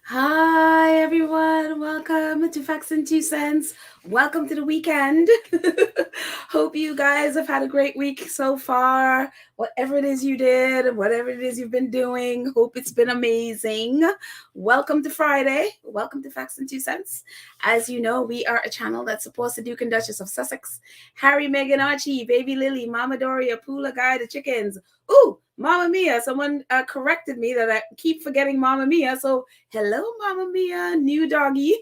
Hi, everyone. Welcome to Facts and Two Cents. Welcome to the weekend. Hope you guys have had a great week so far. Whatever it is you did, whatever it is you've been doing, hope it's been amazing. Welcome to Friday. Welcome to Facts and Two Cents. As you know, we are a channel that supports the Duke and Duchess of Sussex, Harry, Meghan, Archie, Baby Lily, Mama Doria, Poola Guy, the chickens. Ooh, Mama Mia. Someone corrected me that I keep forgetting Mama Mia. So hello, Mama Mia, new doggy.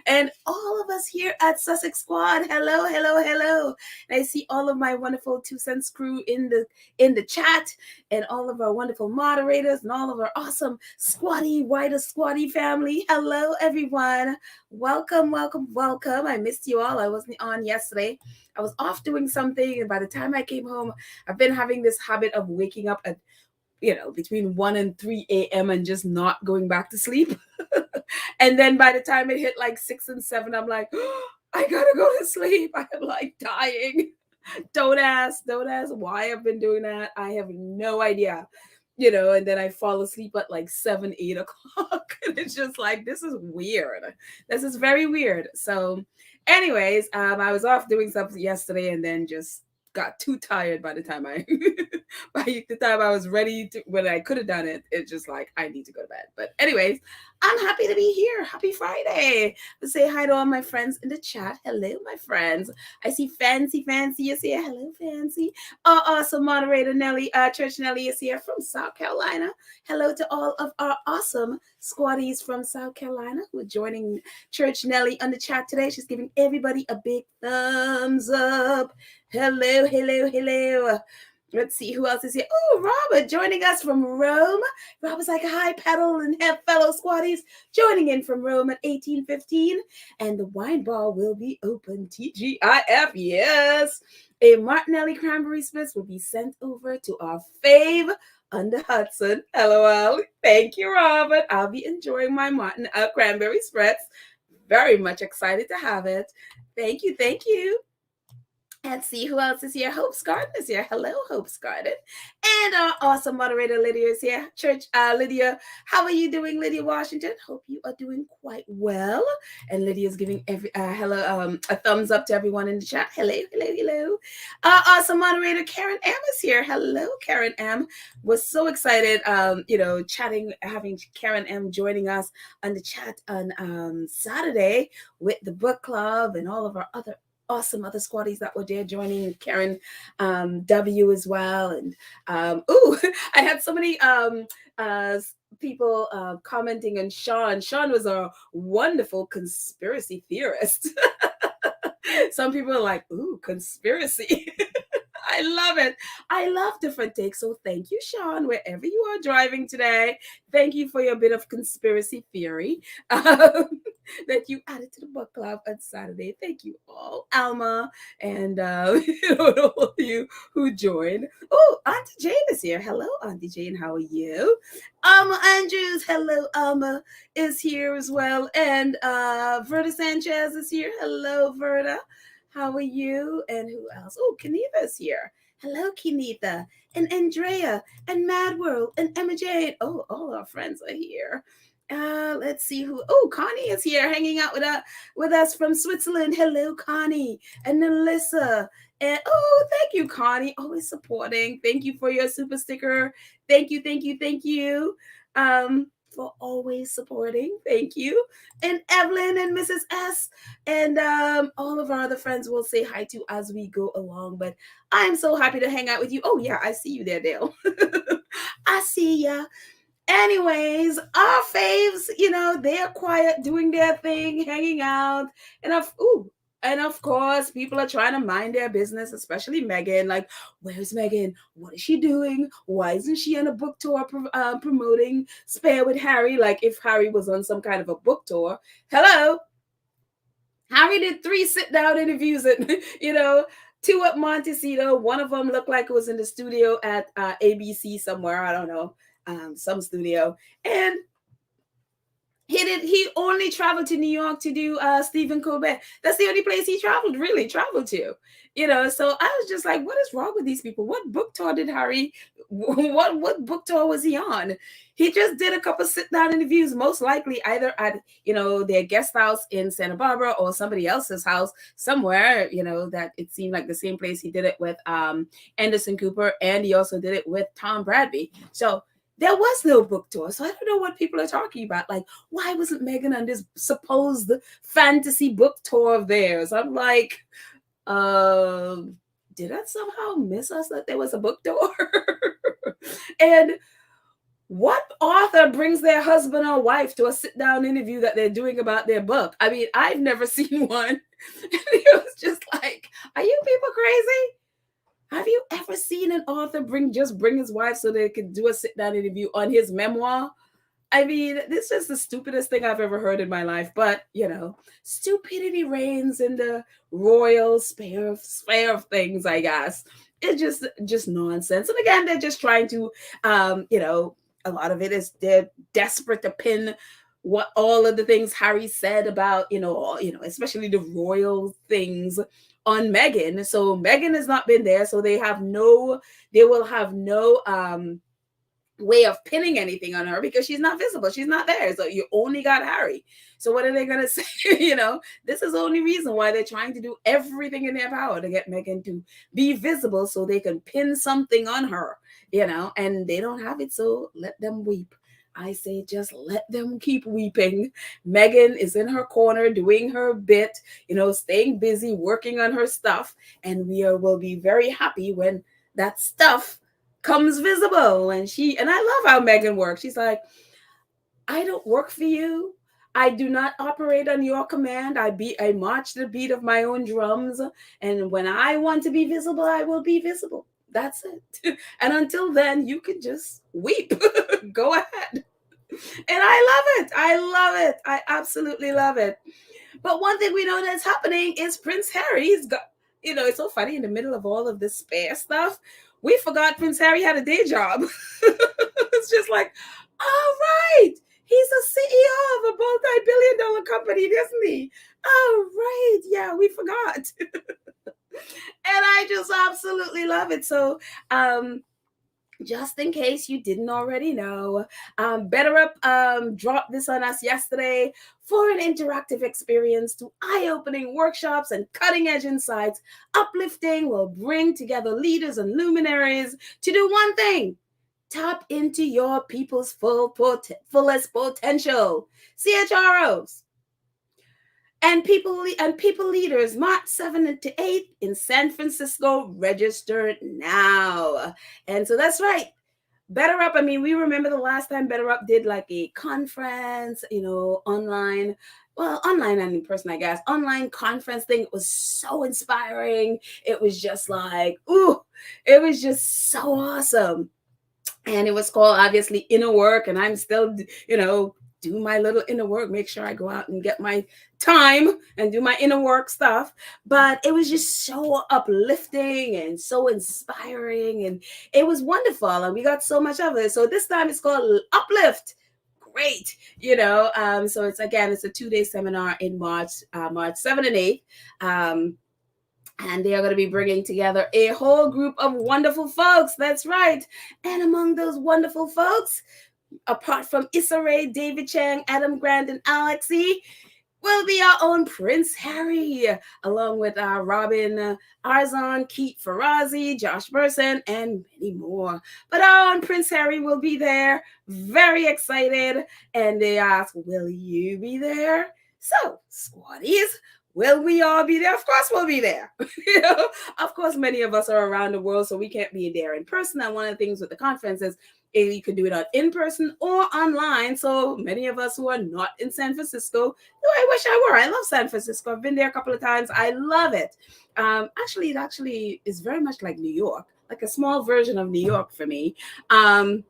And all of us here at Sussex Squad. Hello, hello, hello. And I see all of my wonderful Two Cents crew in the chat, and all of our wonderful moderators and all of our awesome squatty, wider squatty family. Hello, everyone. Welcome, welcome, welcome. I missed you all. I wasn't on yesterday. I was off doing something, and by the time I came home, I've been having this habit of waking up at between 1 and 3 a.m. and just not going back to sleep. And then by the time it hit like 6 and 7, I'm like, oh, I gotta go to sleep. I am like dying. Don't ask why I've been doing that. I have no idea. And then I fall asleep at like 7, 8 o'clock. And it's just like, this is weird. This is very weird. So, anyways, I was off doing something yesterday and then just got too tired by the time I by the time I was ready to when I could have done it. It's just like I need to go to bed. But anyways, I'm happy to be here. Happy Friday. Let's say hi to all my friends in the chat. Hello, my friends. I see Fancy is here. Hello, Fancy. Awesome moderator Nelly, Church Nelly is here from South Carolina. Hello to all of our awesome squatties from South Carolina who are joining Church Nelly on the chat today. She's giving everybody a big thumbs up. Hello, hello, hello. Let's see who else is here. Oh, Robert joining us from Rome. Robert's like, hi, pedal and have fellow squatties joining in from Rome at 1815. And the wine bar will be open. TGIF, yes. A Martinelli Cranberry Spritz will be sent over to our fave under Hudson. LOL. Thank you, Robert. I'll be enjoying my Martin Cranberry Spritz. Very much excited to have it. Thank you, thank you. Let's see who else is here. Hope's Garden is here. Hello, Hope's Garden. And our awesome moderator, Lydia, is here. Church, Lydia, how are you doing, Lydia Washington? Hope you are doing quite well. And Lydia's giving a thumbs up to everyone in the chat. Hello, hello, hello. Awesome moderator, Karen M is here. Hello, Karen M. Was so excited, chatting, having Karen M joining us on the chat on Saturday with the book club and all of our other awesome other squatties that were there joining, Karen W as well. And I had so many people commenting on Sean. Sean was a wonderful conspiracy theorist. Some people are like, ooh, conspiracy. I love it. I love different takes. So thank you, Sean, wherever you are driving today. Thank you for your bit of conspiracy theory that you added to the book club on Saturday. Thank you all, Alma, and all of you who joined. Oh, Auntie Jane is here. Hello, Auntie Jane. How are you? Alma Andrews. Hello, Alma is here as well. And Verda Sanchez is here. Hello, Verda. How are you? And who else? Oh, Kenitha's here. Hello, Kenitha. And Andrea. And Mad World. And Emma Jane. Oh, all our friends are here. Let's see who. Oh, Connie is here hanging out with us from Switzerland. Hello, Connie. And Melissa. And oh, thank you, Connie. Always supporting. Thank you for your super sticker. Thank you, thank you, thank you. For always supporting. Thank you. And Evelyn and Mrs. S. And all of our other friends will say hi to as we go along. But I'm so happy to hang out with you. Oh, yeah, I see you there, Dale. I see ya. Anyways, our faves, they're quiet, doing their thing, hanging out. And of course, people are trying to mind their business, especially Meghan. Like, where's Meghan? What is she doing? Why isn't she on a book tour promoting Spare with Harry? Like, if Harry was on some kind of a book tour. Hello? Harry did 3 sit-down interviews at, 2 at Montecito. One of them looked like it was in the studio at ABC somewhere. I don't know, some studio. And He only traveled to New York to do Stephen Colbert. That's the only place he traveled to. So I was just like, what is wrong with these people? What book tour did Harry what book tour was he on? He just did a couple sit down interviews, most likely either at their guest house in Santa Barbara or somebody else's house somewhere, that it seemed like the same place he did it with Anderson Cooper, and he also did it with Tom Bradby. So there was no book tour. So I don't know what people are talking about. Like, why wasn't Meghan on this supposed fantasy book tour of theirs? I'm like, did I somehow miss us that there was a book tour? And what author brings their husband or wife to a sit-down interview that they're doing about their book? I mean, I've never seen one. It was just like, are you people crazy? Have you ever seen an author bring his wife so they could do a sit-down interview on his memoir? I mean, this is the stupidest thing I've ever heard in my life. But, stupidity reigns in the royal sphere of things, I guess. It's just nonsense. And again, they're just trying to, a lot of it is they're desperate to pin what all of the things Harry said about, especially the royal things on Meghan. So Meghan has not been there. So they will have no way of pinning anything on her because she's not visible. She's not there. So you only got Harry. So what are they going to say? This is the only reason why they're trying to do everything in their power to get Meghan to be visible so they can pin something on her, and they don't have it. So let them weep. I say, just let them keep weeping. Meghan is in her corner doing her bit, staying busy, working on her stuff. And will be very happy when that stuff comes visible. And I love how Meghan works. She's like, I don't work for you. I do not operate on your command. I march the beat of my own drums. And when I want to be visible, I will be visible. That's it. And until then, you can just weep. Go ahead. And I love it. I love it. I absolutely love it. But one thing we know that's happening is Prince Harry's got, it's so funny, in the middle of all of this spare stuff, we forgot Prince Harry had a day job. It's just like, all right, he's a CEO of a multi-billion-dollar company, isn't he? Oh, right. Yeah, we forgot. And I just absolutely love it. So, just in case you didn't already know, BetterUp dropped this on us yesterday for an interactive experience to eye-opening workshops and cutting-edge insights. Uplifting will bring together leaders and luminaries to do one thing: tap into your people's fullest potential. CHROs. And people leaders, March 7th to 8th in San Francisco. Register now. And so that's right. BetterUp, I mean, we remember the last time BetterUp did like a conference, online. Well, online and in person, I guess. Online conference thing. It was so inspiring. It was just like, it was just so awesome. And it was called, obviously, Inner Work. And I'm still, do my little inner work, make sure I go out and get my time and do my inner work stuff. But it was just so uplifting and so inspiring, and it was wonderful, and we got so much of it. So this time it's called Uplift. Great. So it's a 2-day seminar in March 7th and 8th. And they are going to be bringing together a whole group of wonderful folks. That's right. And among those wonderful folks, apart from Issa Rae, David Chang, Adam Grant, and Alexi, will be our own Prince Harry, along with Robin Arzon, Keith Farazi, Josh Burson, and many more. But our own Prince Harry will be there, very excited, and they ask, will you be there? So, squaddies, will we all be there? Of course we'll be there. Of course, many of us are around the world, so we can't be there in person. And one of the things with the conference is you can do it in person or online. So many of us who are not in San Francisco, I wish I were. I love San Francisco. I've been there a couple of times. I love it. It actually is very much like New York, like a small version of New York for me. So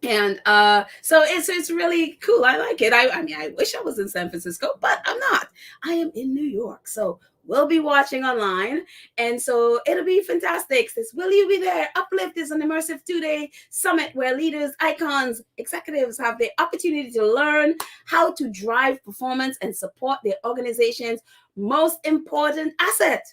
it's really cool. I like it. I mean, I wish I was in San Francisco, but I'm not. I am in New York. So will be watching online. And so it'll be fantastic. Says, will you be there? Uplift is an immersive 2-day summit where leaders, icons, executives have the opportunity to learn how to drive performance and support their organization's most important asset,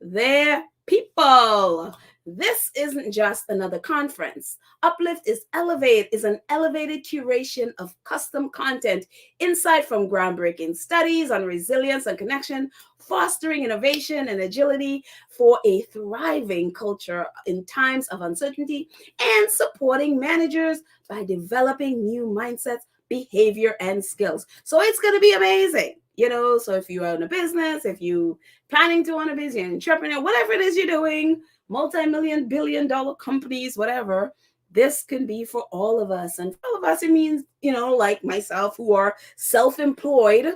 their people. This isn't just another conference. Uplift is an elevated curation of custom content, insight from groundbreaking studies on resilience and connection, fostering innovation and agility for a thriving culture in times of uncertainty, and supporting managers by developing new mindsets, behavior, and skills. So it's going to be amazing. So if you own a business, if you planning to own a business, you're an entrepreneur, whatever it is you're doing, multi-million, billion-dollar companies, whatever, this can be for all of us. And for all of us, it means, like myself, who are self-employed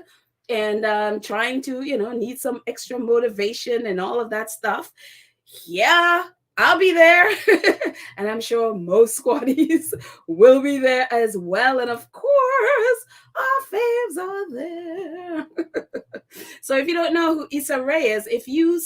and trying to, need some extra motivation and all of that stuff. Yeah, I'll be there. And I'm sure most squaddies will be there as well. And of course, our faves are there. So if you don't know who Issa Rae is, if you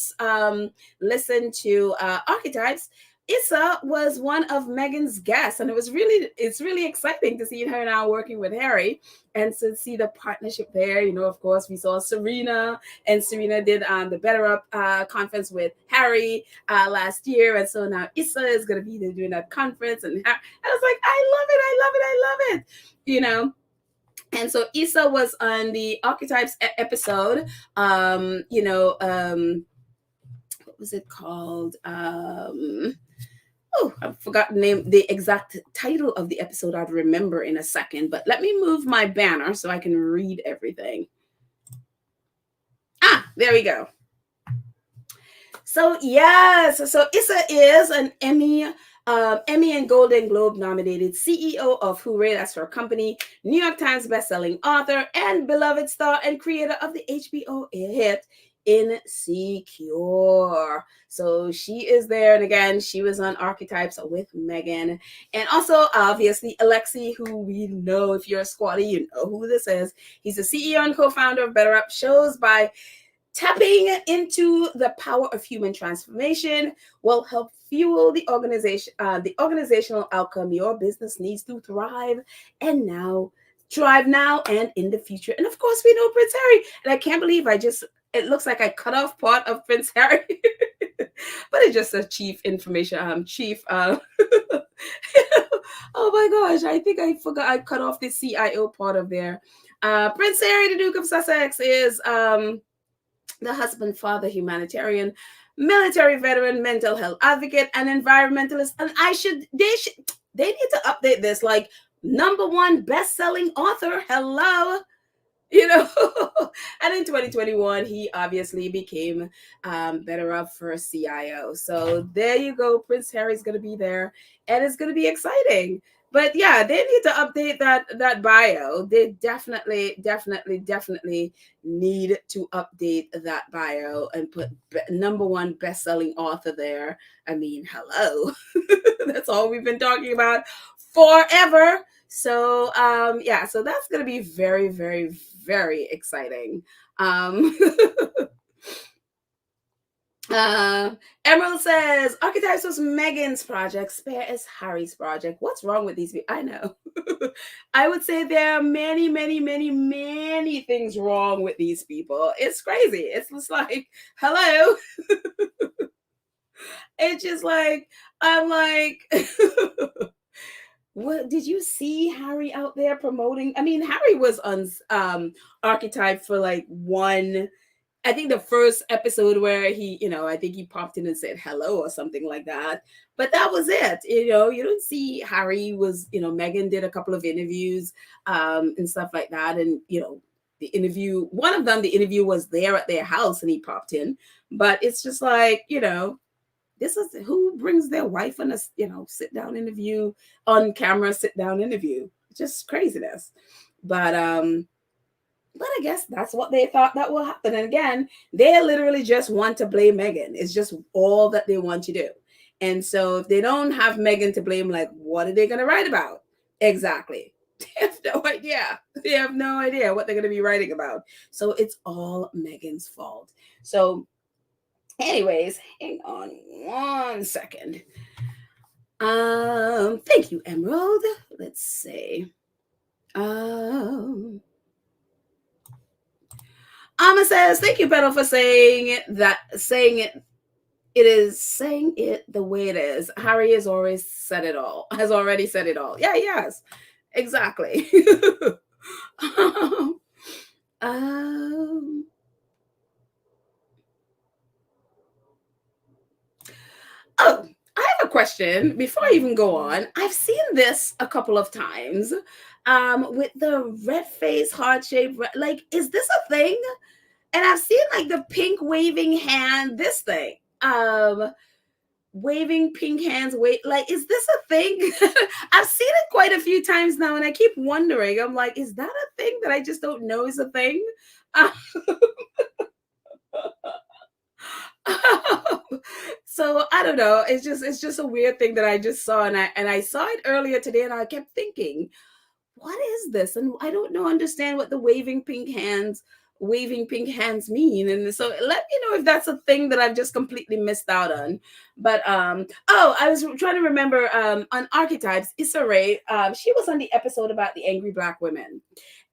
listen to Archetypes, Issa was one of Meghan's guests, and it's really exciting to see her now working with Harry and to see the partnership there. Of course, we saw Serena, and Serena did the Better Up conference with Harry last year, and so now Issa is going to be there doing that conference, and I was like, I love it. And so Issa was on the Archetypes episode. What was it called? I forgot the exact title of the episode. I'd remember in a second, but let me move my banner so I can read everything. There we go. So yes, so Issa is an Emmy and Golden Globe nominated CEO of Hooray, that's her company, New York Times bestselling author, and beloved star and creator of the HBO hit Insecure. So she is there, and again, she was on Archetypes with Meghan, and also obviously Alexi, who we know, if you're a squatter, you know who this is. He's the CEO and co-founder of Better Up Shows. By tapping into the power of human transformation will help fuel the organizational outcome your business needs to thrive now and in the future. And of course, we know Prince Harry. And I can't believe it looks like I cut off part of Prince Harry, but it's just a chief information, oh my gosh, I think I forgot I cut off the CIO part of there. Prince Harry, the Duke of Sussex, is the husband, father, humanitarian, military veteran, mental health advocate, and environmentalist. And they need to update this, like #1 best-selling author. Hello. And in 2021, he obviously became Better Up for CIO. So there you go. Prince Harry's going to be there, and it's going to be exciting. But yeah, they need to update that bio. They definitely need to update that bio and put #1 best-selling author there. I mean, hello. That's all we've been talking about forever. So so that's going to be very, very, very exciting. Emerald says Archetypes was Meghan's project, Spare is Harry's project. What's wrong with these people? I know. I would say there are many, many, many, many things wrong with these people. It's crazy. It's just like, hello. It's just like, I'm like, what did you see Harry out there promoting? I mean, Harry was on Archetype for like I think the first episode where he, I think he popped in and said hello or something like that. But that was it. You don't see Harry was, Meghan did a couple of interviews and stuff like that. And, the interview was there at their house and he popped in. But it's just like, this is who brings their wife on a, sit down interview, on camera, sit down interview. Just craziness. But I guess that's what they thought that will happen. And again, they literally just want to blame Meghan. It's just all that they want to do. And so if they don't have Meghan to blame, like, what are they going to write about? Exactly. They have no idea. They have no idea what they're going to be writing about. So it's all Meghan's fault. So Anyways, hang on 1 second. Thank you, Emerald. Let's see. Amma says, thank you, Petal, for saying it, saying it. It is saying it the way it is. Harry has always said it all. Has already said it all. Yeah, he has. Exactly. um, oh, I have a question before I even go on. I've seen this a couple of times. With the red face, heart shape. Like, is this a thing? And I've seen like the pink waving hand. This thing. Waving pink hands. Wait, like, is this a thing? I've seen it quite a few times now, and I keep wondering. I'm like, is that a thing that I just don't know is a thing? So I don't know. It's just a weird thing that I just saw, and I saw it earlier today, and I kept thinking, what is this? And I don't know, understand what the waving pink hands mean. And so let me know if that's a thing that I've just completely missed out on. But oh, I was trying to remember on archetypes, Issa Rae, she was on the episode about the angry black women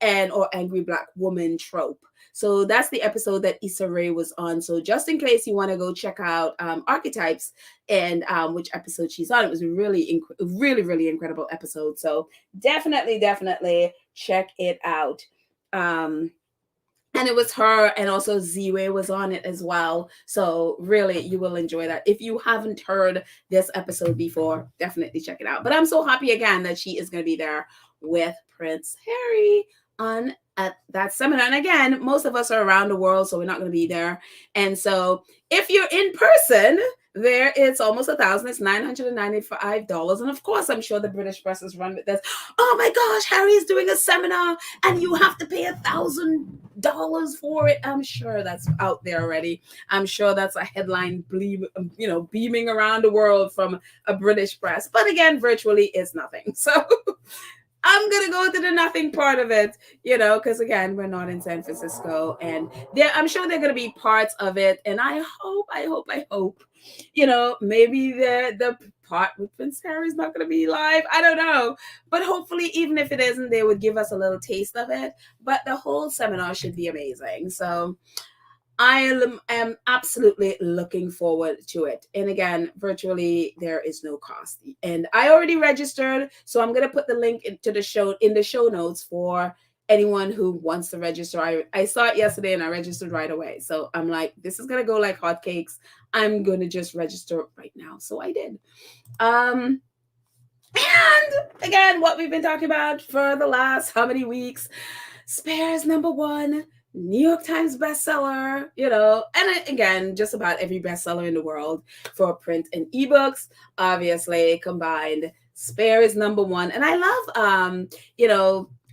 or angry black woman trope. So that's the episode that Issa Rae was on. So just in case you want to go check out archetypes and which episode she's on, it was a really incredible episode. So definitely check it out. And it was her, and also Ziwe was on it as well. So really, you will enjoy that. If you haven't heard this episode before, definitely check it out. But I'm so happy again that she is going to be there with Prince Harry on at that seminar. And again, most of us are around the world, so we're not going to be there. And so if you're in person, there it's almost $1,000. It's $995. And of course, I'm sure the British press is run with this. Oh my gosh, Harry is doing a seminar and you have to pay $1,000 for it. I'm sure that's out there already. I'm sure that's a headline beaming around the world from a British press. But again, virtually is nothing. So I'm going to go to the nothing part of it, because again, we're not in San Francisco, and I'm sure there are going to be parts of it. And I hope, maybe the part with Prince Harry's not going to be live. I don't know. But hopefully, even if it isn't, they would give us a little taste of it. But the whole seminar should be amazing. So I am absolutely looking forward to it. And again, virtually there is no cost. And I already registered, so I'm going to put the link in the show notes for anyone who wants to register. I saw it yesterday and I registered right away. So I'm like, this is going to go like hotcakes. I'm going to just register right now. So I did. And again, what we've been talking about for the last how many weeks, Spare's #1 New York Times bestseller, and again, just about every bestseller in the world for print and ebooks, obviously combined. Spare is #1. And I love,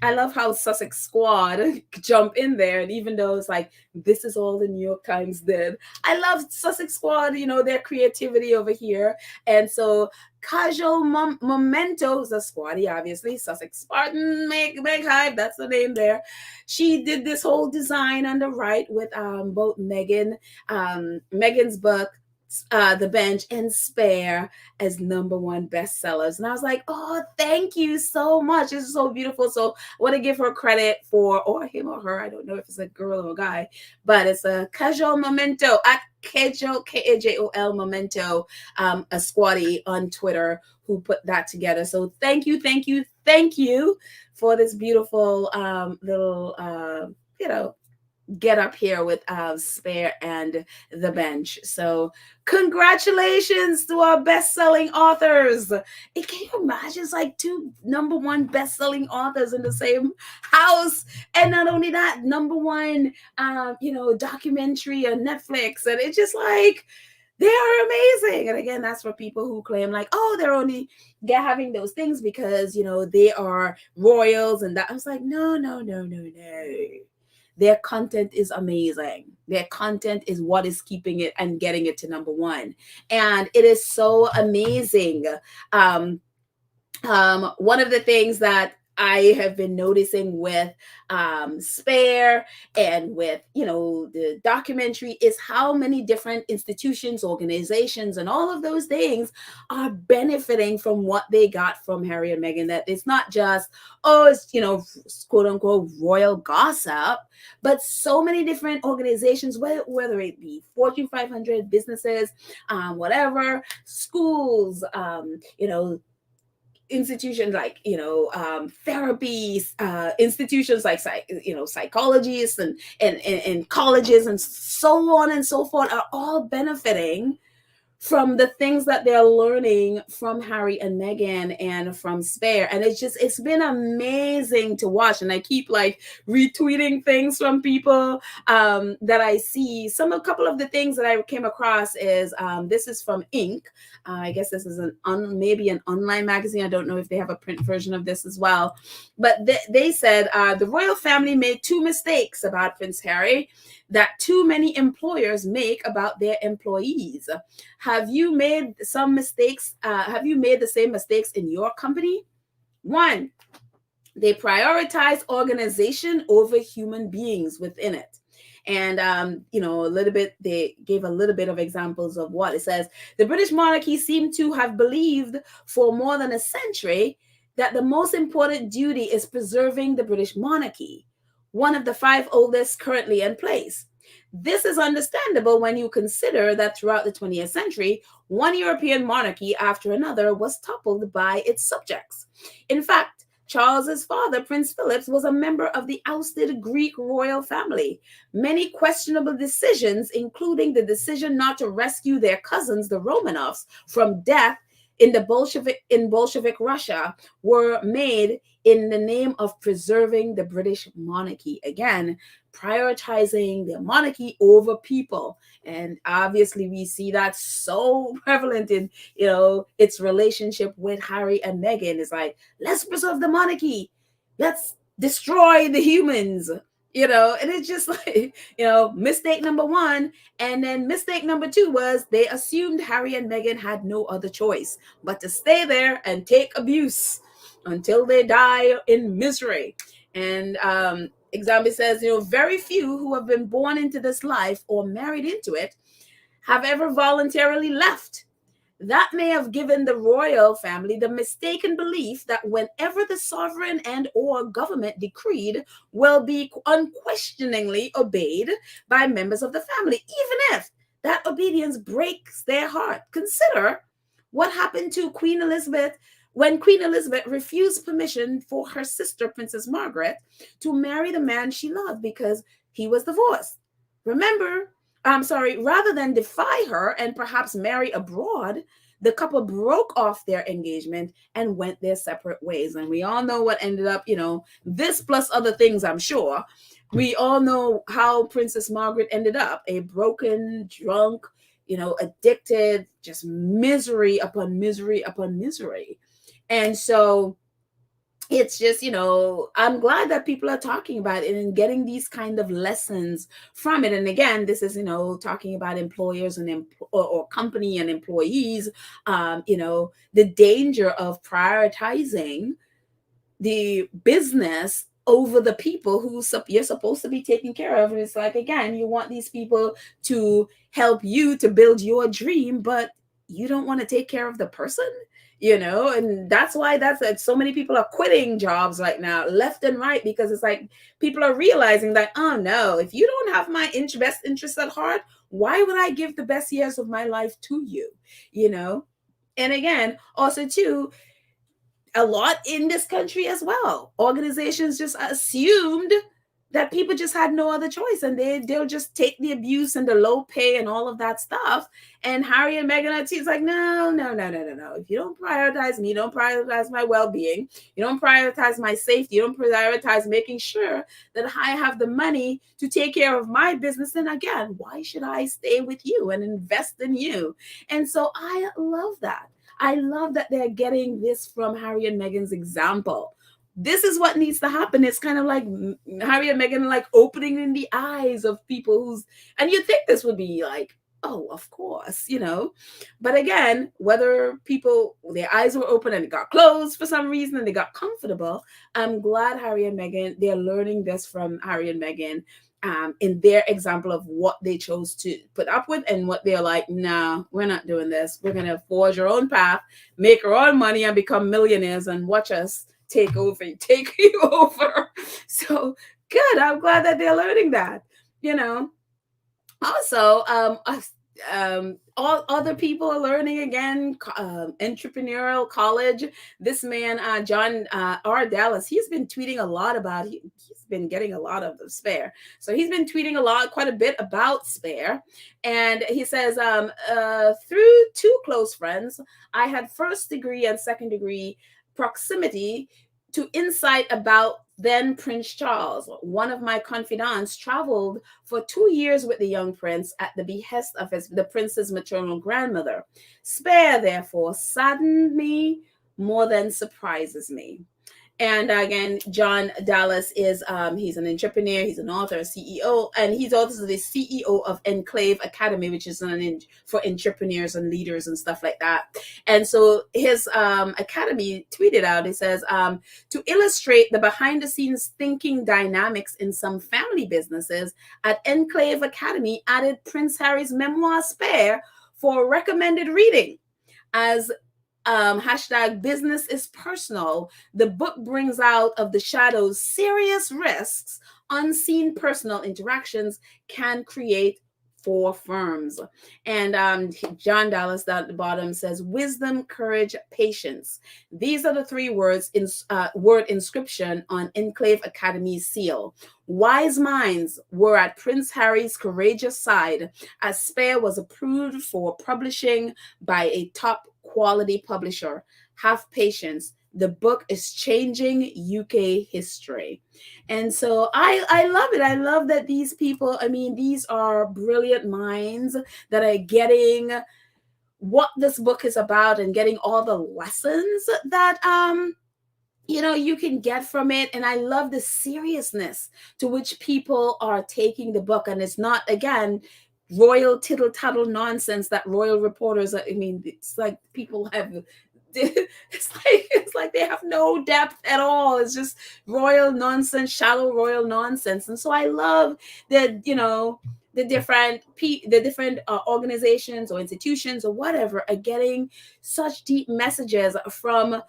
I love how Sussex Squad jump in there. And even though it's like, this is all the New York Times did, I love Sussex Squad, their creativity over here. And so Casual Memento, who's a squatty, obviously, Sussex Spartan, Meg Hive, that's the name there. She did this whole design on the right with both Meghan's book, The Bench, and Spare as #1 bestsellers. And I was like, oh, thank you so much. This is so beautiful. So I want to give her credit for, or him or her, I don't know if it's a girl or a guy, but it's a Casual Memento at Kajol Memento, a squatty on Twitter who put that together. So thank you for this beautiful little get up here with Spare and The Bench. So congratulations to our best-selling authors. Can you imagine? It's like 2 #1 best-selling authors in the same house. And not only that, #1 documentary on Netflix. And it's just like, they are amazing. And again, that's for people who claim like, oh, they're having those things because they are royals and that. I was like, no. Their content is amazing. Their content is what is keeping it and getting it to #1. And it is so amazing. One of the things that I have been noticing with Spare and with, the documentary is how many different institutions, organizations, and all of those things are benefiting from what they got from Harry and Meghan. That it's not just, oh, it's, quote unquote, royal gossip, but so many different organizations, whether it be Fortune 500 businesses, whatever, schools, institutions like therapies, institutions like psychologists and colleges and so on and so forth are all benefiting from the things that they're learning from Harry and Meghan and from Spare. And it's been amazing to watch. And I keep like retweeting things from people that I see. A couple of the things that I came across is this is from Inc. I guess this is maybe an online magazine. I don't know if they have a print version of this as well. But they said the royal family made 2 mistakes about Prince Harry that too many employers make about their employees. Have you made some mistakes? Have you made the same mistakes in your company? 1, they prioritize organization over human beings within it. And, they gave a little bit of examples of what it says. The British monarchy seemed to have believed for more than a century that the most important duty is preserving the British monarchy, one of the 5 oldest currently in place. This is understandable when you consider that throughout the 20th century, one European monarchy after another was toppled by its subjects. In fact, Charles's father, Prince Philip, was a member of the ousted Greek royal family. Many questionable decisions, including the decision not to rescue their cousins, the Romanovs, from death in Bolshevik Russia, were made in the name of preserving the British monarchy. Again, prioritizing the monarchy over people. And obviously we see that so prevalent in, its relationship with Harry and Meghan. It's like, let's preserve the monarchy. Let's destroy the humans. And it's just like, mistake number 1. And then mistake number 2 was they assumed Harry and Meghan had no other choice but to stay there and take abuse until they die in misery. And example says, very few who have been born into this life or married into it have ever voluntarily left. That may have given the royal family the mistaken belief that whenever the sovereign and or government decreed will be unquestioningly obeyed by members of the family, even if that obedience breaks their heart. Consider what happened to Queen Elizabeth when Queen Elizabeth refused permission for her sister, Princess Margaret, to marry the man she loved because he was divorced. Rather than defy her and perhaps marry abroad, the couple broke off their engagement and went their separate ways. And we all know what ended up, this plus other things, I'm sure. We all know how Princess Margaret ended up, a broken, drunk, addicted, just misery upon misery upon misery. And so it's just, I'm glad that people are talking about it and getting these kind of lessons from it. And again, this is, talking about employers and or company and employees, the danger of prioritizing the business over the people who you're supposed to be taking care of. And it's like, again, you want these people to help you to build your dream, but you don't want to take care of the person. And that's why so many people are quitting jobs right now, left and right, because it's like people are realizing that, oh no, if you don't have my best interest at heart, why would I give the best years of my life to you? And again, also too, a lot in this country as well, organizations just assumed that people just had no other choice, and they'll just take the abuse and the low pay and all of that stuff. And Harry and Meghan are like, no. If you don't prioritize me, you don't prioritize my well-being, you don't prioritize my safety, you don't prioritize making sure that I have the money to take care of my business, then again, why should I stay with you and invest in you? And so I love that. I love that they're getting this from Harry and Meghan's example. This is what needs to happen. It's kind of like Harry and Meghan like opening in the eyes of people and you think this would be like Oh, of course, But again, whether people, their eyes were open and it got closed for some reason and they got comfortable, I'm glad Harry and Meghan, they're learning this from Harry and Meghan, in their example of what they chose to put up with and what they're like, nah, we're not doing this. We're going to forge our own path, make our own money and become millionaires and watch us take take you over. So good. I'm glad that they're learning that, you know. Also, all other people are learning again. Entrepreneurial college. This man, John R. Dallas, he's been tweeting a lot about. He's been getting a lot of the Spare, so he's been tweeting quite a bit about Spare, and he says, through two close friends, I had first degree and second degree proximity to insight about then Prince Charles. One of my confidants traveled for 2 years with the young prince at the behest of the prince's maternal grandmother. Spare, therefore, saddened me more than surprises me. And again, John Dallas is he's an entrepreneur, he's an author, a CEO, and he's also the CEO of Enclave Academy, which is for entrepreneurs and leaders and stuff like that. And so his academy tweeted out, it says, to illustrate the behind the scenes thinking dynamics in some family businesses, at Enclave Academy added Prince Harry's memoir Spare for recommended reading. As hashtag business is personal, the book brings out of the shadows serious risks unseen personal interactions can create for firms. And John Dallas down at the bottom says, wisdom, courage, patience. These are the three words in word inscription on Enclave Academy's seal. Wise minds were at Prince Harry's courageous side as Spare was approved for publishing by a top quality publisher. Have patience. The book is changing UK history. And so I love it. I love that these people, I mean, these are brilliant minds that are getting what this book is about and getting all the lessons that you can get from it. And I love the seriousness to which people are taking the book. And it's not, again, royal tittle tattle nonsense that royal reporters I mean, it's like people have it's like they have no depth at all. It's just royal nonsense, shallow royal nonsense. And so I love that, the different organizations or institutions or whatever are getting such deep messages from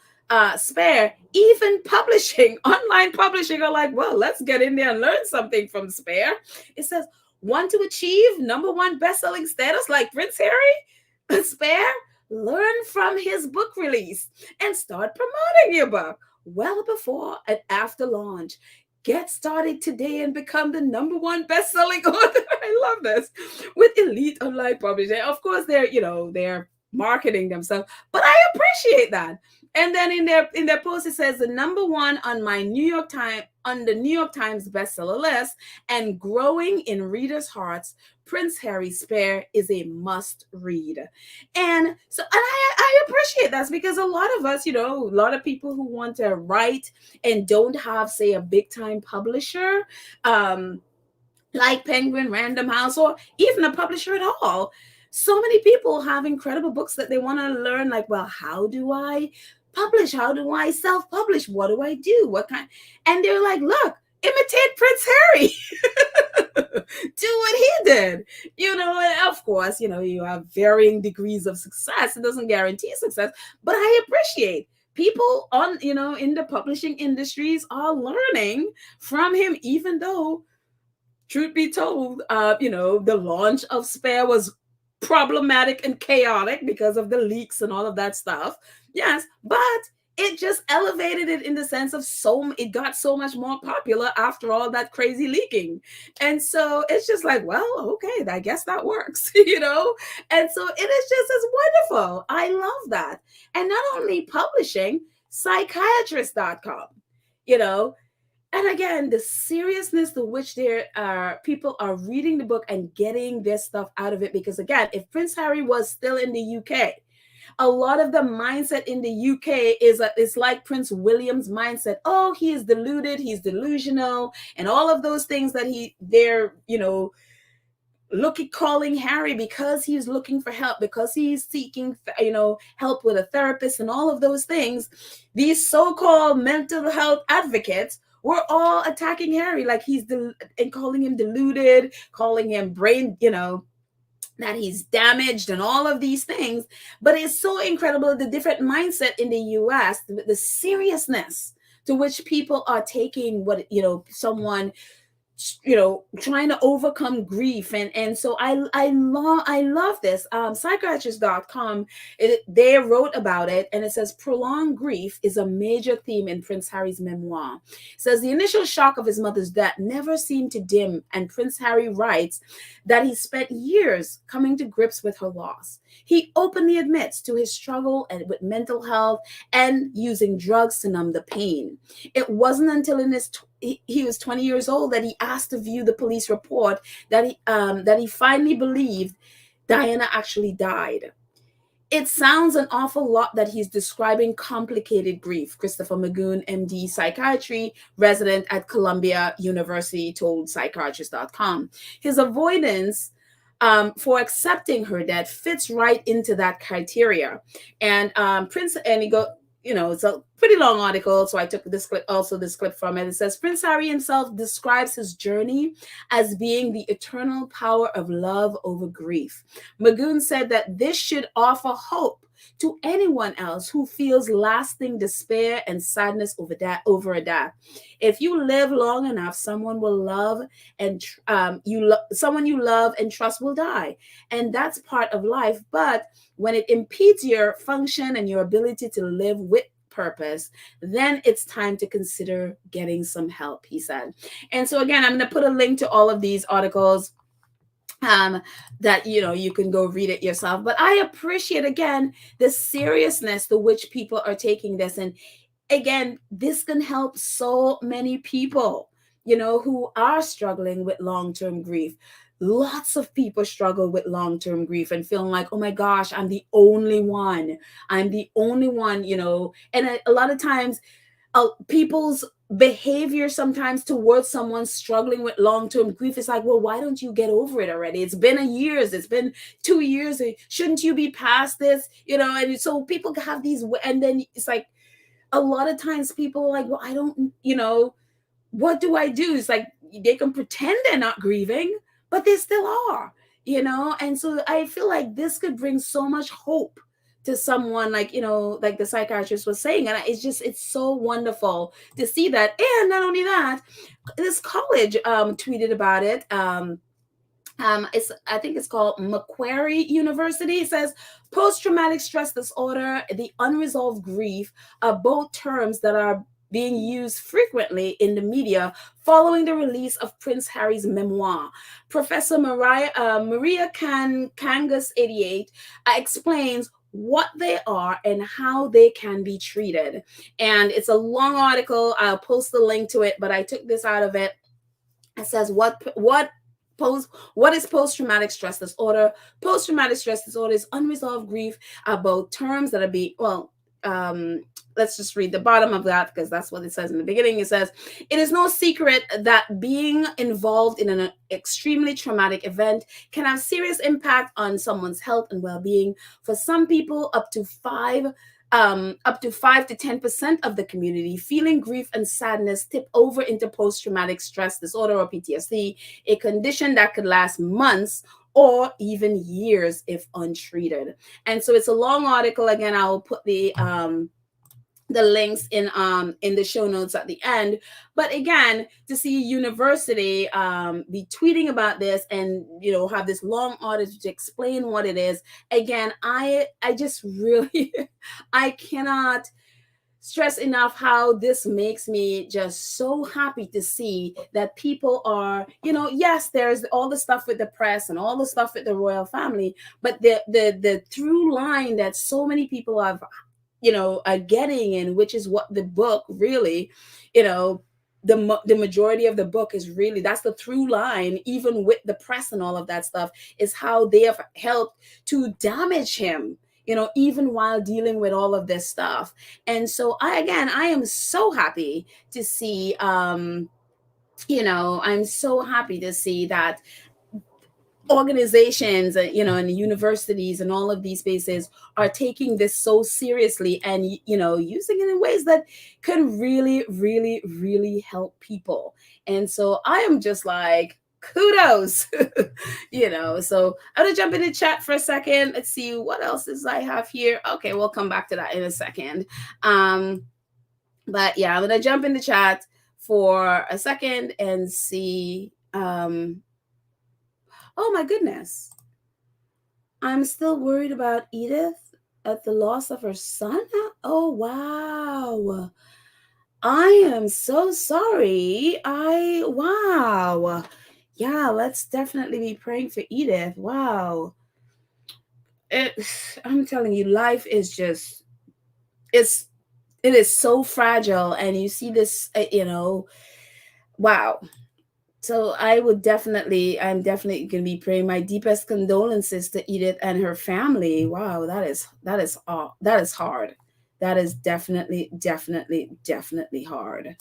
Spare. Even publishing, online publishing, are like, well, let's get in there and learn something from Spare. It says, want to achieve #1 best-selling status like Prince Harry? Spare, learn from his book release and start promoting your book well before and after launch. Get started today and become the #1 best-selling author. I love this. With elite online publishing. Of course, they're marketing themselves, but I appreciate that. And then in their post, it says the #1 on the New York Times bestseller list and growing in readers' hearts. Prince Harry Spare is a must read. And so, and I appreciate that because a lot of us, a lot of people who want to write and don't have, say, a big time publisher, like Penguin Random House, or even a publisher at all. So many people have incredible books that they want to learn, like, well, how do I publish? How do I self-publish? What do I do? What kind? And they're like, look, imitate Prince Harry. Do what he did. And of course, you have varying degrees of success. It doesn't guarantee success, but I appreciate people in the publishing industries are learning from him, even though, truth be told, the launch of Spare was problematic and chaotic because of the leaks and all of that stuff. Yes, but it just elevated it in the sense of it got so much more popular after all that crazy leaking. And so it's just like, well, okay, I guess that works, And so it is just as wonderful. I love that. And not only publishing, psychiatrist.com, and again, the seriousness to which people are reading the book and getting this stuff out of it. Because again, if Prince Harry was still in the UK, a lot of the mindset in the UK is like Prince William's mindset. Oh, he is deluded, he's delusional, and all of those things that they're calling Harry because he's looking for help, because he's seeking, help with a therapist and all of those things. These so-called mental health advocates were all attacking Harry, like and calling him deluded, calling him brain, that he's damaged and all of these things. But it's so incredible, the different mindset in the US, the seriousnness to which people are taking what, someone, trying to overcome grief. And so I love this. Psychiatrist.com, they wrote about it, and it says prolonged grief is a major theme in Prince Harry's memoir. It says the initial shock of his mother's death never seemed to dim, and Prince Harry writes that he spent years coming to grips with her loss. He openly admits to his struggle and with mental health and using drugs to numb the pain. It wasn't until he was 20 years old that he asked to view the police report that he finally believed Diana actually died. It sounds an awful lot that he's describing complicated grief, Christopher Magoon, MD, psychiatry resident at Columbia University, told psychiatrist.com. His avoidance for accepting her death fits right into that criteria. And it's a pretty long article, so I took this clip from it. It says Prince Harry himself describes his journey as being the eternal power of love over grief. Magoon said that this should offer hope to anyone else who feels lasting despair and sadness over a death. If you live long enough, someone will love and someone you love and trust will die, and that's part of life. But when it impedes your function and your ability to live with purpose, then it's time to consider getting some help, he said. And so again, I'm going to put a link to all of these articles that you can go read it yourself. But I appreciate, again, the seriousness to which people are taking this. And again, this can help so many people, who are struggling with long-term grief. Lots of people struggle with long-term grief and feeling like, oh my gosh, I'm the only one. And a lot of times people's behavior sometimes towards someone struggling with long-term grief is like, well, why don't you get over it already? It's been it's been 2 years. Shouldn't you be past this? And so people have these, and then it's like, a lot of times people are like, well, I don't, what do I do? It's like they can pretend they're not grieving, but they still are, and so I feel like this could bring so much hope to someone, like like the psychiatrist was saying. And it's so wonderful to see that. And not only that, this college tweeted about it. I think it's called Macquarie University. It says post-traumatic stress disorder, the unresolved grief, are both terms that are being used frequently in the media following the release of Prince Harry's memoir. Professor Maria Kangas 88 explains what they are and how they can be treated. And it's a long article. I'll post the link to it, but I took this out of it. It says what is post-traumatic stress disorder? Post-traumatic stress disorder is unresolved grief about terms that are being, let's just read the bottom of that, because that's what it says in the beginning. It says, it is no secret that being involved in an extremely traumatic event can have serious impact on someone's health and well-being. For some people, up to 5 to 10% of the community feeling grief and sadness tip over into post-traumatic stress disorder, or PTSD, a condition that could last months or even years if untreated. And so it's a long article. Again, I'll put the links in the show notes at the end. But again, to see a university be tweeting about this and have this long article to explain what it is, again, I just really I cannot stress enough how this makes me just so happy to see that people are, yes, there's all the stuff with the press and all the stuff with the royal family, but the through line that so many people have, are getting, and which is what the book really, the majority of the book is really, that's the through line, even with the press and all of that stuff, is how they have helped to damage him, even while dealing with all of this stuff. And so I am so happy to see, I'm so happy to see that organizations, you know, and the universities and all of these spaces are taking this so seriously and, you know, using it in ways that can really, really, really help people. And so I am just like, kudos, you know. So I'm gonna jump in the chat for a second. Let's see what else is I have here. Okay, we'll come back to that in a second. But yeah, I'm gonna jump in the chat for a second and see. Oh my goodness. I'm still worried about Edith at the loss of her son. Oh wow. I am so sorry. Wow. Yeah, let's definitely be praying for Edith. Wow. I'm telling you, life is just, it's, it is so fragile. And you see this, you know, wow. So I'm definitely going to be praying my deepest condolences to Edith and her family. Wow, that is hard. That is definitely hard.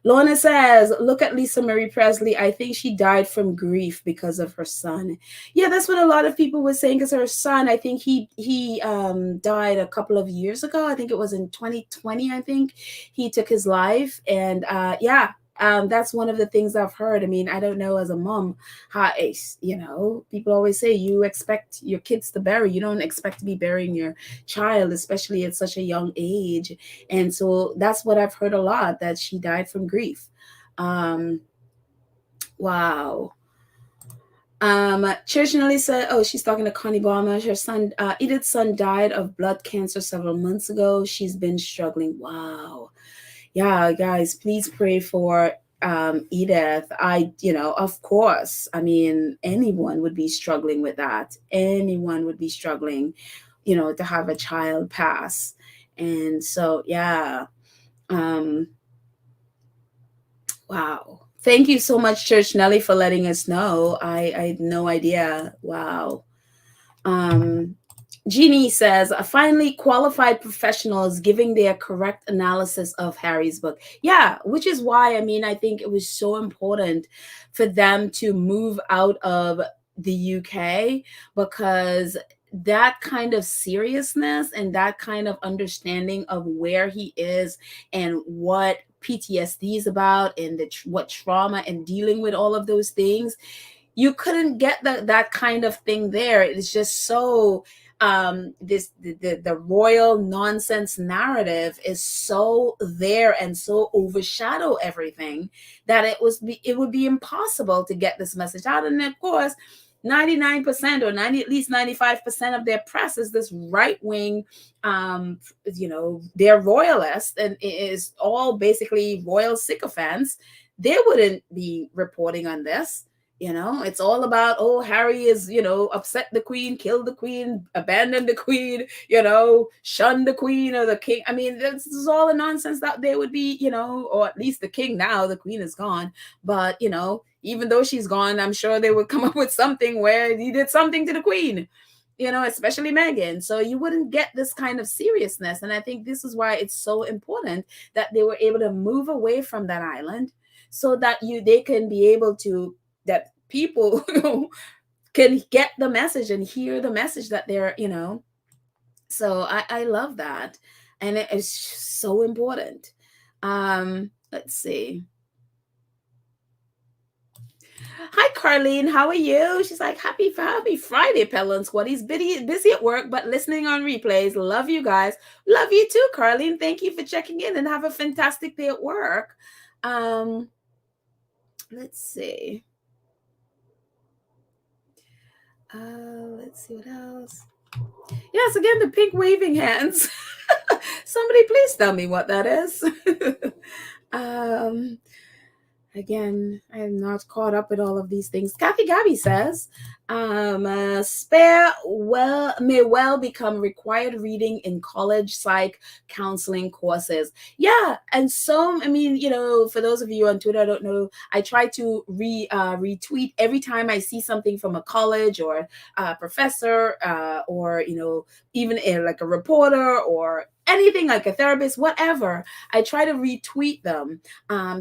Lorna says, look at Lisa Marie Presley. I think she died from grief because of her son. Yeah, that's what a lot of people were saying, because her son, I think he died a couple of years ago. I think it was in 2020, I think he took his life. And yeah, that's one of the things I've heard. I mean, I don't know as a mom how, you know, people always say you expect your kids to bury. You don't expect to be burying your child, especially at such a young age. And so that's what I've heard a lot, that she died from grief. Wow. Church Nelly said, oh, she's talking to Connie Balmer. Her son, Edith's son, died of blood cancer several months ago. She's been struggling. Wow. Yeah, guys, please pray for Edith. You know, of course, I mean, anyone would be struggling with that. Anyone would be struggling, you know, to have a child pass. And so, yeah. Wow. Thank you so much, Church Nelly, for letting us know. I had no idea. Wow. Jeannie says, finally qualified professionals giving their correct analysis of Harry's book. Yeah, which is why, I mean, I think it was so important for them to move out of the UK, because that kind of seriousness and that kind of understanding of where he is and what PTSD is about, and what trauma and dealing with all of those things, you couldn't get that kind of thing there. It's just so the royal nonsense narrative is so there and so overshadow everything that it would be impossible to get this message out. And of course, 99% or 90, at least 95% of their press is this right-wing, you know, they're royalists, and it is all basically royal sycophants. They wouldn't be reporting on this. You know, it's all about, oh, Harry is, you know, upset the queen, killed the queen, abandoned the queen, you know, shunned the queen or the king. I mean, this is all the nonsense that they would be, you know, or at least the king now, the queen is gone. But, you know, even though she's gone, I'm sure they would come up with something where he did something to the queen, you know, especially Meghan. So you wouldn't get this kind of seriousness. And I think this is why it's so important that they were able to move away from that island, so that they can be able to, that people can get the message and hear the message that they're, you know. So I love that. And it is so important. Let's see. Hi, Carlene. How are you? She's like, happy Friday, Pella and Squad. He's busy at work, but listening on replays. Love you guys. Love you too, Carlene. Thank you for checking in, and have a fantastic day at work. Let's see. Let's see what else. Yes, again, the pink waving hands. Somebody please tell me what that is. Again, I am not caught up with all of these things. Kathy Gabby says, spare may well become required reading in college psych counseling courses. Yeah, and so, I mean, you know, for those of you on Twitter, I don't know, I try to retweet every time I see something from a college or a professor, or, you know, even like a reporter or anything, like a therapist, whatever, I try to retweet them.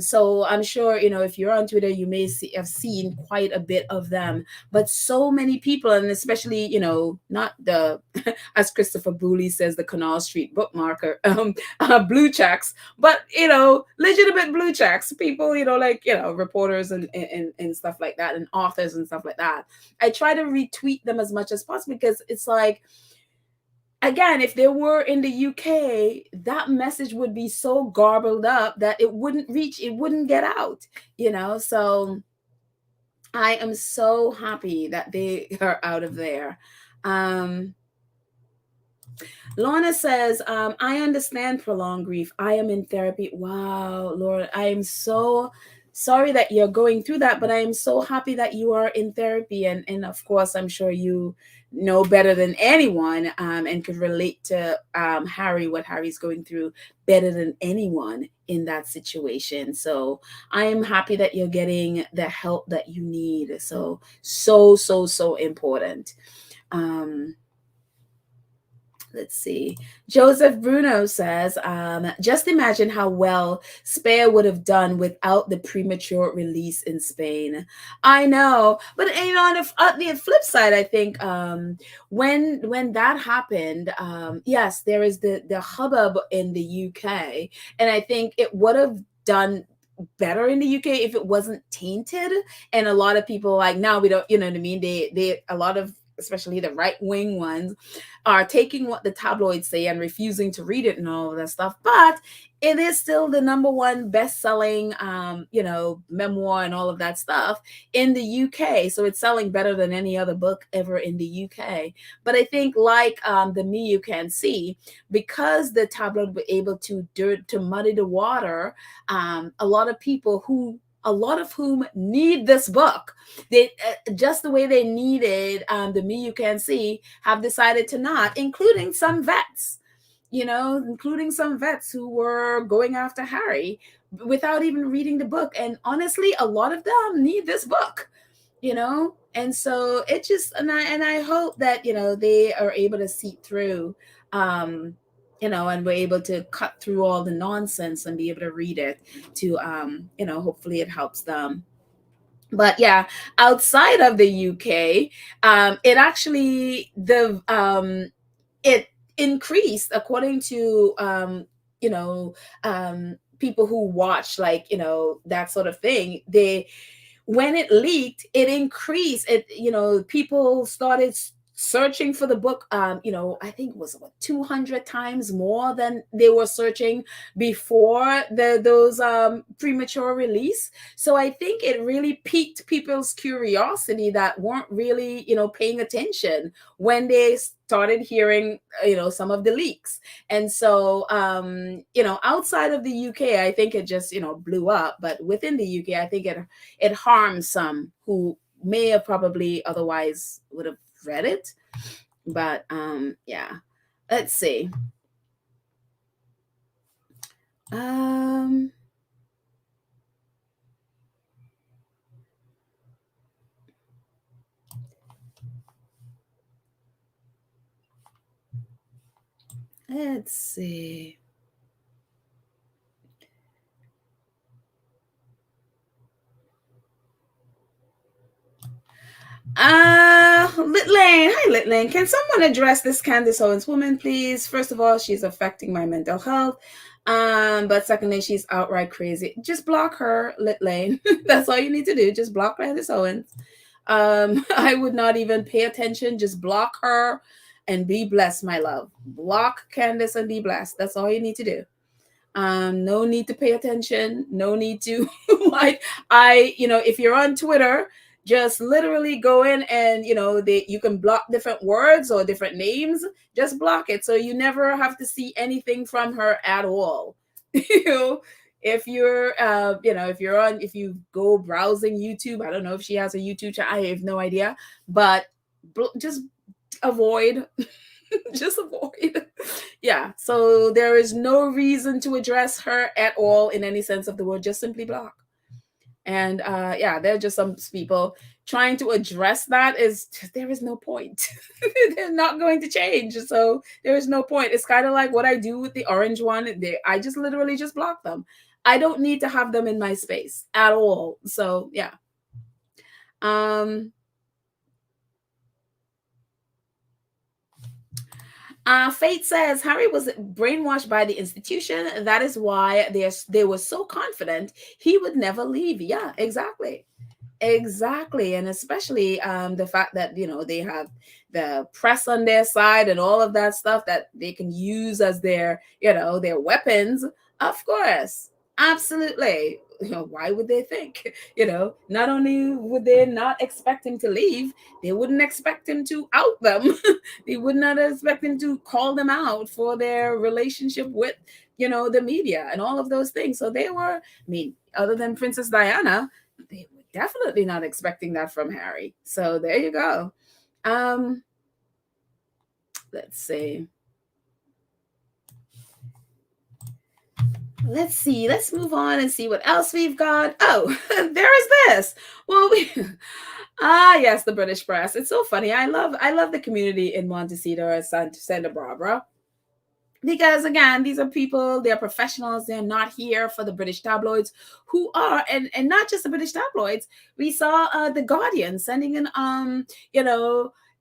So I'm sure, if you're on Twitter, you may have seen quite a bit of them. But so many people, and especially, not the, as Christopher Booley says, the Canal Street bookmarker, blue checks, but, legitimate blue checks, people, like, reporters and stuff like that, and authors and stuff like that. I try to retweet them as much as possible, because it's like, again, if they were in the UK, that message would be so garbled up that it wouldn't get out, So I am so happy that they are out of there. Lorna says, I understand prolonged grief. I am in therapy. Wow, Lord, I am so sorry that you're going through that, but I am so happy that you are in therapy. And of course, I'm sure you know better than anyone, and could relate to Harry, what Harry's going through, better than anyone in that situation. So I am happy that you're getting the help that you need. So important. Let's see. Joseph Bruno says, just imagine how well Spare would have done without the premature release in Spain. I know. But, on the flip side, I think when that happened, yes, there is the hubbub in the UK. And I think it would have done better in the UK if it wasn't tainted. And a lot of people, like, now we don't, you know what I mean? A lot of, especially the right-wing ones, are taking what the tabloids say and refusing to read it and all of that stuff. But it is still the number one best-selling, memoir and all of that stuff in the UK. So it's selling better than any other book ever in the UK. But I think, like The Me You Can See, because the tabloid were able to muddy the water, a lot of people a lot of whom need this book, they just the way they needed The Me You Can See, have decided to not, including some vets, who were going after Harry without even reading the book. And honestly, a lot of them need this book, and so it just, and I hope that, they are able to see through, and we're able to cut through all the nonsense and be able to read it to, hopefully it helps them. But yeah, outside of the UK, it actually, it increased, according to, people who watch, like, that sort of thing. When it leaked, it increased. People started searching for the book. I think it was about 200 times more than they were searching before those premature release. So I think it really piqued people's curiosity that weren't really, paying attention when they started hearing, some of the leaks. And so, outside of the UK, I think it just, blew up. But within the UK, I think it harms some who may have probably otherwise would have read it. But yeah, let's see. Let's see. Litlane. Hi, Litlane. Can someone address this Candace Owens woman, please? First of all, she's affecting my mental health. But secondly, she's outright crazy. Just block her, Litlane. That's all you need to do. Just block Candace Owens. I would not even pay attention. Just block her and be blessed, my love. Block Candace and be blessed. That's all you need to do. No need to pay attention. No need to if you're on Twitter, just literally go in and you can block different words or different names. Just block it, so you never have to see anything from her at all. If you're if you go browsing YouTube, I don't know if she has a YouTube channel, I have no idea, but just avoid. Just avoid. Yeah, so there is no reason to address her at all in any sense of the word. Just simply block. And yeah, there are just some people trying to address that. Is there is no point. They're not going to change, so there is no point. It's kind of like what I do with the orange one. I just literally just block them. I don't need to have them in my space at all. So yeah. um Fate says Harry was brainwashed by the institution. That is why they were so confident he would never leave. Yeah, exactly. Exactly. And especially the fact that, they have the press on their side and all of that stuff that they can use as their weapons. Of course. Absolutely. Why would they think? Not only would they not expect him to leave, they wouldn't expect him to out them. They would not expect him to call them out for their relationship with, the media and all of those things. So they were, other than Princess Diana, they were definitely not expecting that from Harry. So there you go. Let's see. Let's move on and see what else we've got. Oh, there is this. Well, yes, the British press. It's so funny. I love the community in Montecito and Santa Barbara, because again, these are people, they're professionals. They're not here for the British tabloids, who are, and not just the British tabloids. We saw the Guardian sending an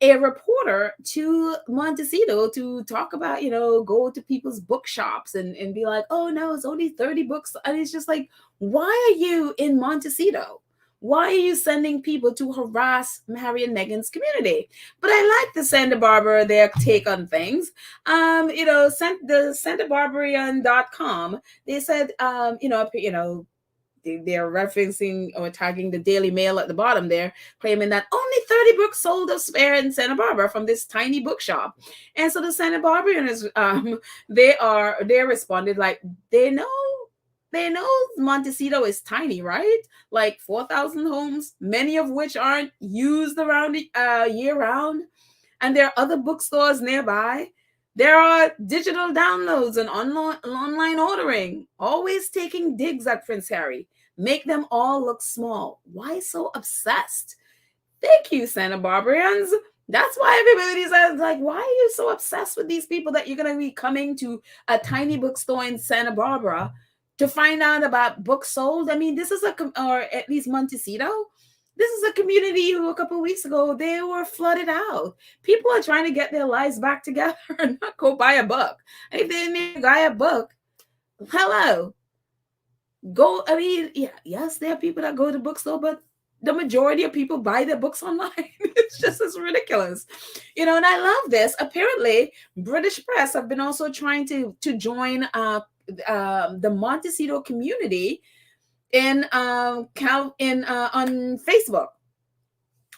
a reporter to Montecito to talk about, go to people's bookshops and be like, oh no, it's only 30 books. And it's just like, why are you in Montecito? Why are you sending people to harass Harry and Meghan's community? But I like the Santa Barbara, their take on things. The SantaBarbarian.com, they said, they're referencing or tagging the Daily Mail at the bottom there, claiming that only 30 books sold of Spare in Santa Barbara from this tiny bookshop. And so the Santa Barbarians, they responded like, they know Montecito is tiny, right? Like 4,000 homes, many of which aren't used around year round. And there are other bookstores nearby. There are digital downloads and online ordering, always taking digs at Prince Harry. Make them all look small. Why so obsessed? Thank you, Santa Barbarians. That's why everybody says, like, why are you so obsessed with these people that you're going to be coming to a tiny bookstore in Santa Barbara to find out about books sold? I mean, this is or at least Montecito. This is a community who a couple of weeks ago, they were flooded out. People are trying to get their lives back together and not go buy a book. And if they need to buy a book, hello. Go, I mean, yeah, yes, there are people that go to bookstore, but the majority of people buy their books online. It's ridiculous. And I love this. Apparently, British press have been also trying to join the Montecito community on Facebook.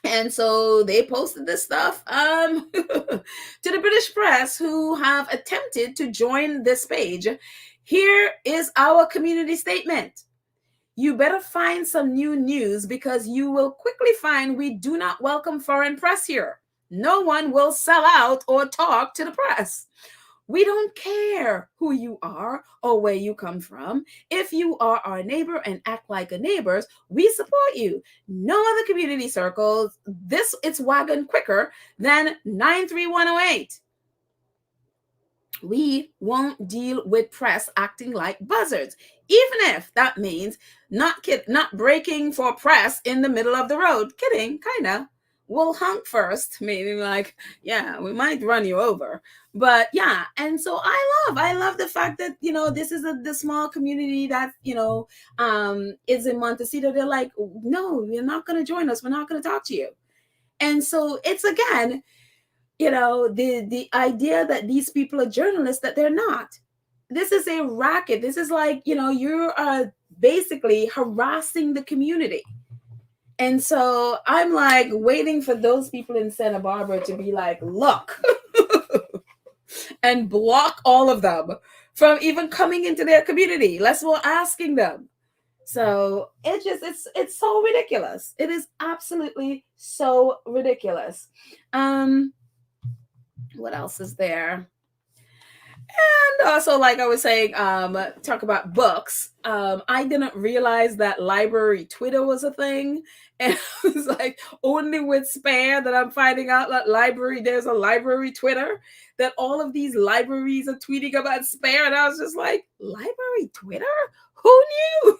And so they posted this stuff to the British press, who have attempted to join this page. Here is our community statement. You better find some new news, because you will quickly find we do not welcome foreign press here. No one will sell out or talk to the press. We don't care who you are or where you come from. If you are our neighbor and act like a neighbors, we support you. No other community circles it's wagon quicker than 93108. We won't deal with press acting like buzzards, even if that means not breaking for press in the middle of the road. Kidding, kinda. We'll honk first, meaning like, yeah, we might run you over. But yeah, and so I love the fact that, this is the small community that, is in Montecito. They're like, no, you're not going to join us. We're not going to talk to you. And so it's, again, the idea that these people are journalists, that they're not. This is a racket. This is like, you are basically harassing the community. And so I'm like waiting for those people in Santa Barbara to be like, look, and block all of them from even coming into their community. Less we're asking them. So it's so ridiculous. It is absolutely so ridiculous. What else is there? And also, like I was saying, talk about books. I didn't realize that library Twitter was a thing. And it's like only with Spare that I'm finding out that there's a library Twitter, that all of these libraries are tweeting about Spare. And I was just like, library Twitter? Who knew?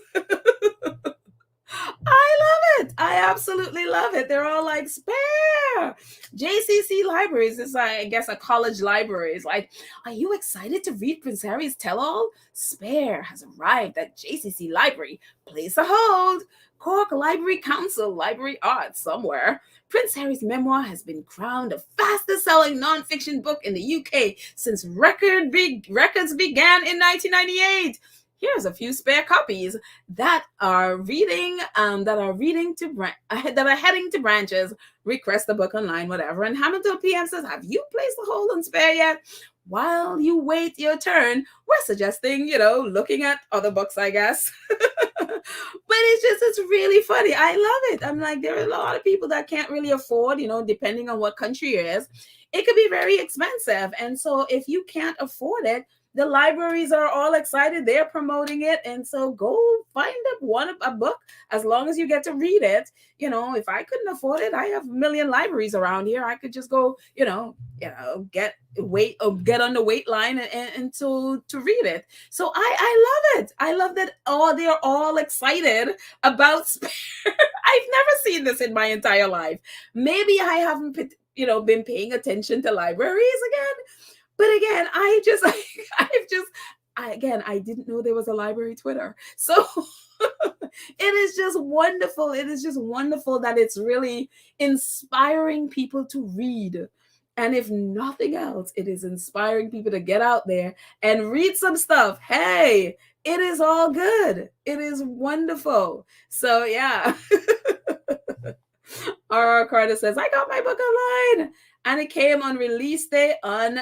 I love it. I absolutely love it. They're all like, Spare. JCC libraries is like, I guess, a college library. It's like, are you excited to read Prince Harry's tell-all? Spare has arrived at JCC library. Place a hold. Cork Library Council, Library Arts, somewhere. Prince Harry's memoir has been crowned the fastest-selling non-fiction book in the UK since records began in 1998. Here's a few spare copies that are heading to branches. Request the book online, whatever. And Hamilton PM says, have you placed a hold on Spare yet? While you wait your turn, we're suggesting, looking at other books, I guess. But it's really funny. I love it. I'm like, there are a lot of people that can't really afford, depending on what country it is, it could be very expensive. And so if you can't afford it, the libraries are all excited. They're promoting it. And so go find a book as long as you get to read it. If I couldn't afford it, I have a million libraries around here. I could just go, get on the wait line and to read it. So I love it. I love that they're all excited about Spare. I've never seen this in my entire life. Maybe I haven't been paying attention to libraries again. But again, I didn't know there was a library Twitter. So it is just wonderful. It is just wonderful that it's really inspiring people to read. And if nothing else, it is inspiring people to get out there and read some stuff. Hey, it is all good. It is wonderful. So yeah. R.R. Carter says, I got my book online. And it came on release day on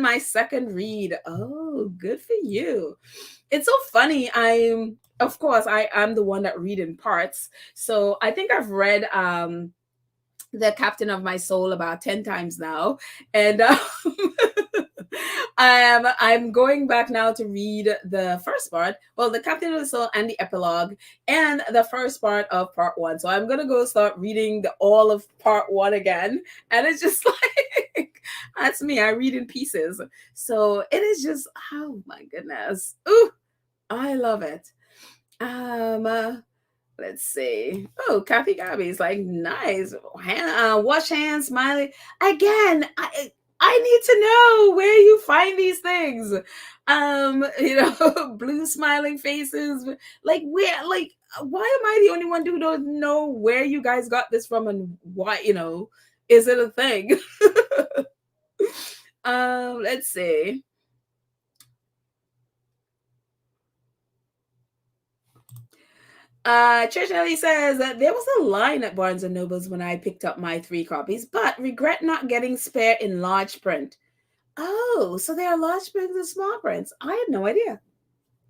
my second read. Oh, good for you. It's so funny. I'm the one that read in parts. So I think I've read The Captain of My Soul about 10 times now. And I'm going back now to read the first part, The Captain of the Soul and the epilogue, and the first part of part 1. So I'm gonna go start reading all of part 1 again, and it's just like that's me. I read in pieces, so it is just, oh my goodness, ooh, I love it. Let's see. Oh, Kathy Gabby's like, nice. Wash hands, smiley. Again, I need to know where you find these things. Blue smiling faces. Like, where, like, why am I the only one who don't know where you guys got this from and why, is it a thing? Let's see. Church Ellie says that there was a line at Barnes and Nobles when I picked up my 3 copies, but regret not getting Spare in large print. Oh, so there are large prints and small prints. I had no idea.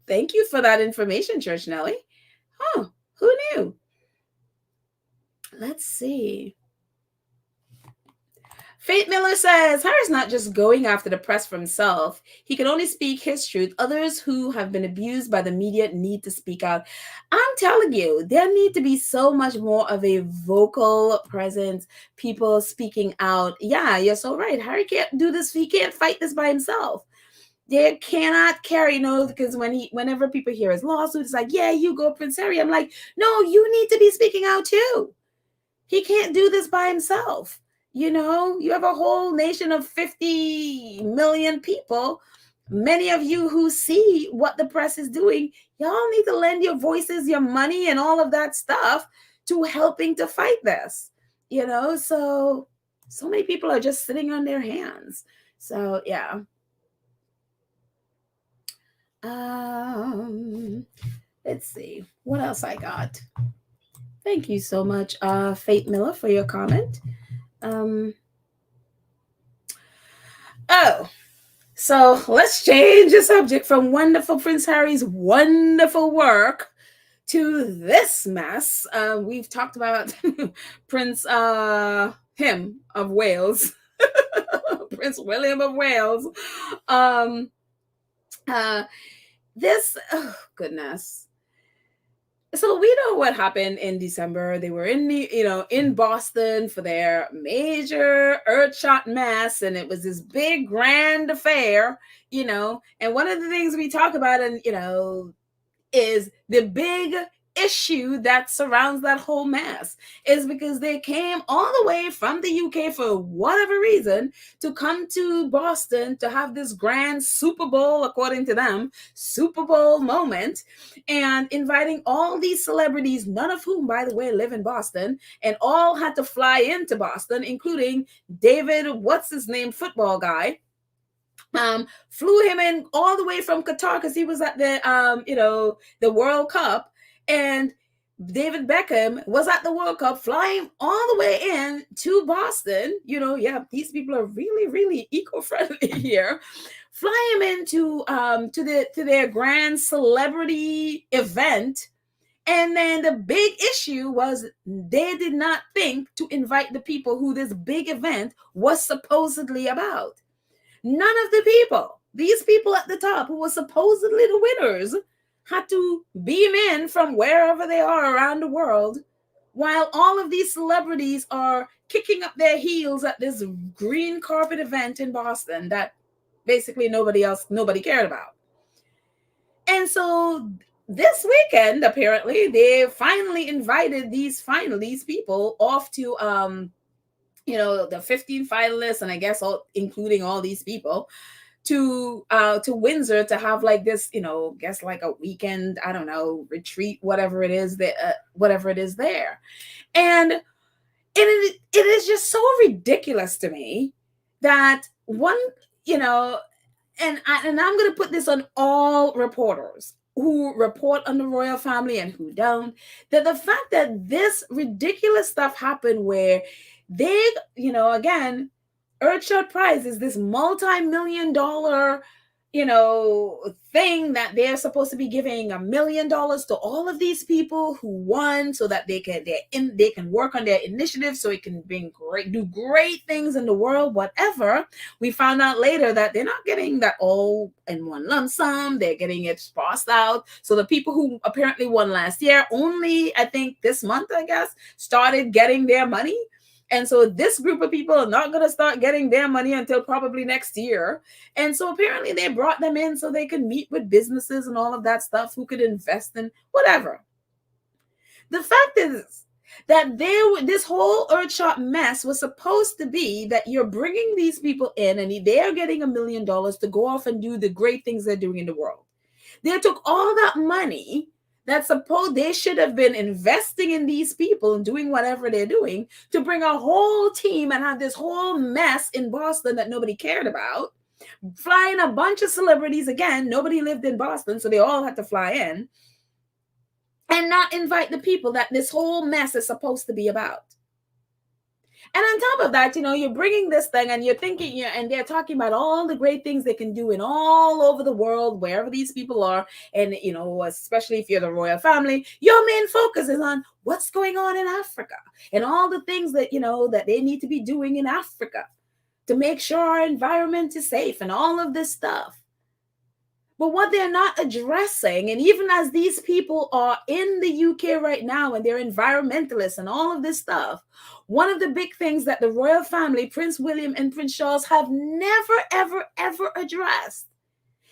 Thank you for that information, Church Nelly. Huh, who knew? Let's see. Faith Miller says, Harry's not just going after the press for himself. He can only speak his truth. Others who have been abused by the media need to speak out. I'm telling you, there need to be so much more of a vocal presence, people speaking out. Yeah, you're so right. Harry can't do this. He can't fight this by himself. They cannot carry, because whenever people hear his lawsuit, it's like, yeah, you go, Prince Harry. I'm like, no, you need to be speaking out too. He can't do this by himself. You have a whole nation of 50 million people, many of you who see what the press is doing. Y'all need to lend your voices, your money, and all of that stuff to helping to fight this. So many people are just sitting on their hands. So, yeah. Let's see. What else I got? Thank you so much, Faith Miller, for your comment. So let's change the subject from wonderful Prince Harry's wonderful work to this mess. We've talked about Prince of Wales, Prince William of Wales. Um, this, oh goodness. So we know what happened in December. They were in Boston for their major Earthshot Mess, and it was this big grand affair, And one of the things we talk about, and is the big issue that surrounds that whole mess is because they came all the way from the UK for whatever reason to come to Boston to have this grand Super Bowl, according to them, Super Bowl moment, and inviting all these celebrities, none of whom, by the way, live in Boston, and all had to fly into Boston, including David, what's his name, football guy. Flew him in all the way from Qatar because he was at the World Cup, and David Beckham was at the World Cup, flying all the way in to Boston. These people are really, really eco-friendly here. Fly him into to their grand celebrity event. And then the big issue was they did not think to invite the people who this big event was supposedly about. None of the people, these people at the top who were supposedly the winners, had to beam in from wherever they are around the world, while all of these celebrities are kicking up their heels at this green carpet event in Boston that basically nobody cared about. And so this weekend, apparently, they finally invited these people off to the 15 finalists, and I guess including all these people, to Windsor to have like this, guess like a weekend, I don't know, retreat, whatever it is there. And it is just so ridiculous to me that one, and I'm going to put this on all reporters who report on the royal family and who don't, that the fact that this ridiculous stuff happened where they, again, Earthshot Prize is this multi-million-dollar, thing that they're supposed to be giving $1 million to all of these people who won, so that they can work on their initiative, so it can do great things in the world. Whatever. We found out later that they're not getting that all in one lump sum. They're getting it sparsed out. So the people who apparently won last year only, I think this month, started getting their money. And so this group of people are not going to start getting their money until probably next year. And so apparently they brought them in so they could meet with businesses and all of that stuff who could invest in whatever. The fact is that this whole Earthshot Mess was supposed to be that you're bringing these people in and they're getting $1 million to go off and do the great things they're doing in the world. They took all that money that suppose they should have been investing in these people and doing whatever they're doing to bring a whole team and have this whole mess in Boston that nobody cared about, flying a bunch of celebrities. Again, nobody lived in Boston, so they all had to fly in, and not invite the people that this whole mess is supposed to be about. And on top of that, you're bringing this thing and you're thinking, and they're talking about all the great things they can do in all over the world, wherever these people are. And, especially if you're the royal family, your main focus is on what's going on in Africa and all the things that, that they need to be doing in Africa to make sure our environment is safe and all of this stuff. But what they're not addressing, and even as these people are in the UK right now and they're environmentalists and all of this stuff, one of the big things that the royal family, Prince William and Prince Charles, have never, ever, ever addressed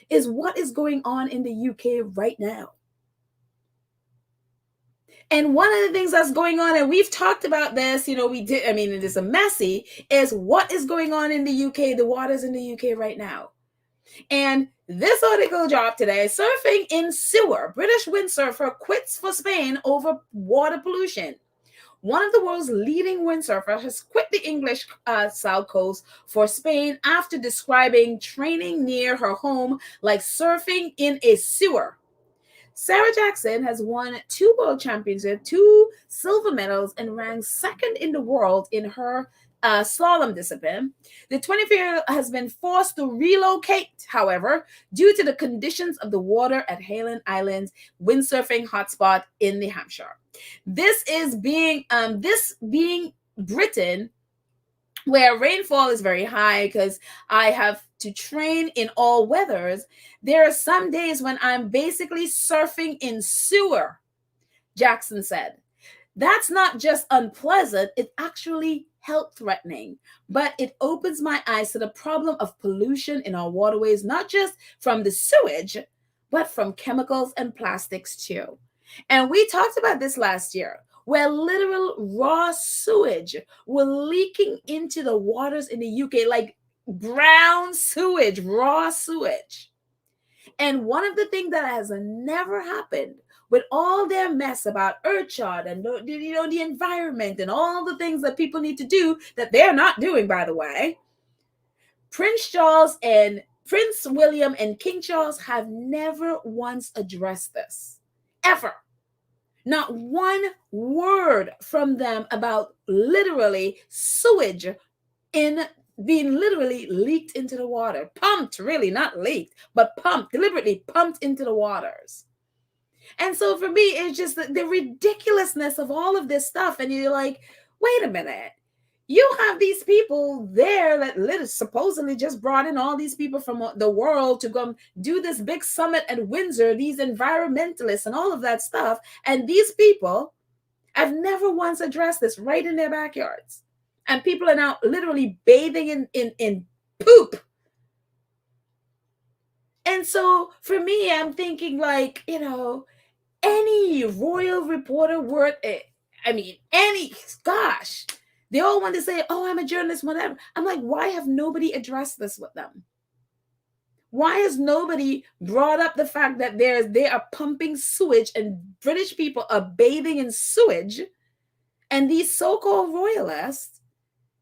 is what is going on in the UK right now. And one of the things that's going on, and we've talked about this, it is a messy, is what is going on in the UK, the waters in the UK right now. And this article dropped today. Surfing in sewer. British windsurfer quits for Spain over water pollution. One of the world's leading windsurfers has quit the English South Coast for Spain after describing training near her home like surfing in a sewer. Sarah Jackson has won 2 world championships, 2 silver medals, and ranks second in the world in her slalom discipline. The 24-year-old has been forced to relocate, however, due to the conditions of the water at Hayland Islands windsurfing hotspot in New Hampshire. This being Britain where rainfall is very high because I have to train in all weathers, there are some days when I'm basically surfing in sewer, Jackson said. That's not just unpleasant, it's actually health threatening. But it opens my eyes to the problem of pollution in our waterways, not just from the sewage, but from chemicals and plastics too. And we talked about this last year, where literal raw sewage were leaking into the waters in the UK, like brown sewage, raw sewage. And one of the things that has never happened with all their mess about Earthshot and the environment and all the things that people need to do that they're not doing, by the way, Prince William and King Charles have never once addressed this, ever. Not one word from them about literally sewage in being literally leaked into the water. Pumped, really, not leaked, but pumped, deliberately pumped into the waters. And so for me, it's just the ridiculousness of all of this stuff. And you're like, wait a minute. You have these people there that supposedly just brought in all these people from the world to come do this big summit at Windsor, these environmentalists and all of that stuff. And these people have never once addressed this right in their backyards. And people are now literally bathing in poop. And so for me, I'm thinking like, any royal reporter gosh, they all want to say, oh, I'm a journalist, whatever. I'm like, why have nobody addressed this with them? Why has nobody brought up the fact that they are pumping sewage and British people are bathing in sewage, and these so-called royalists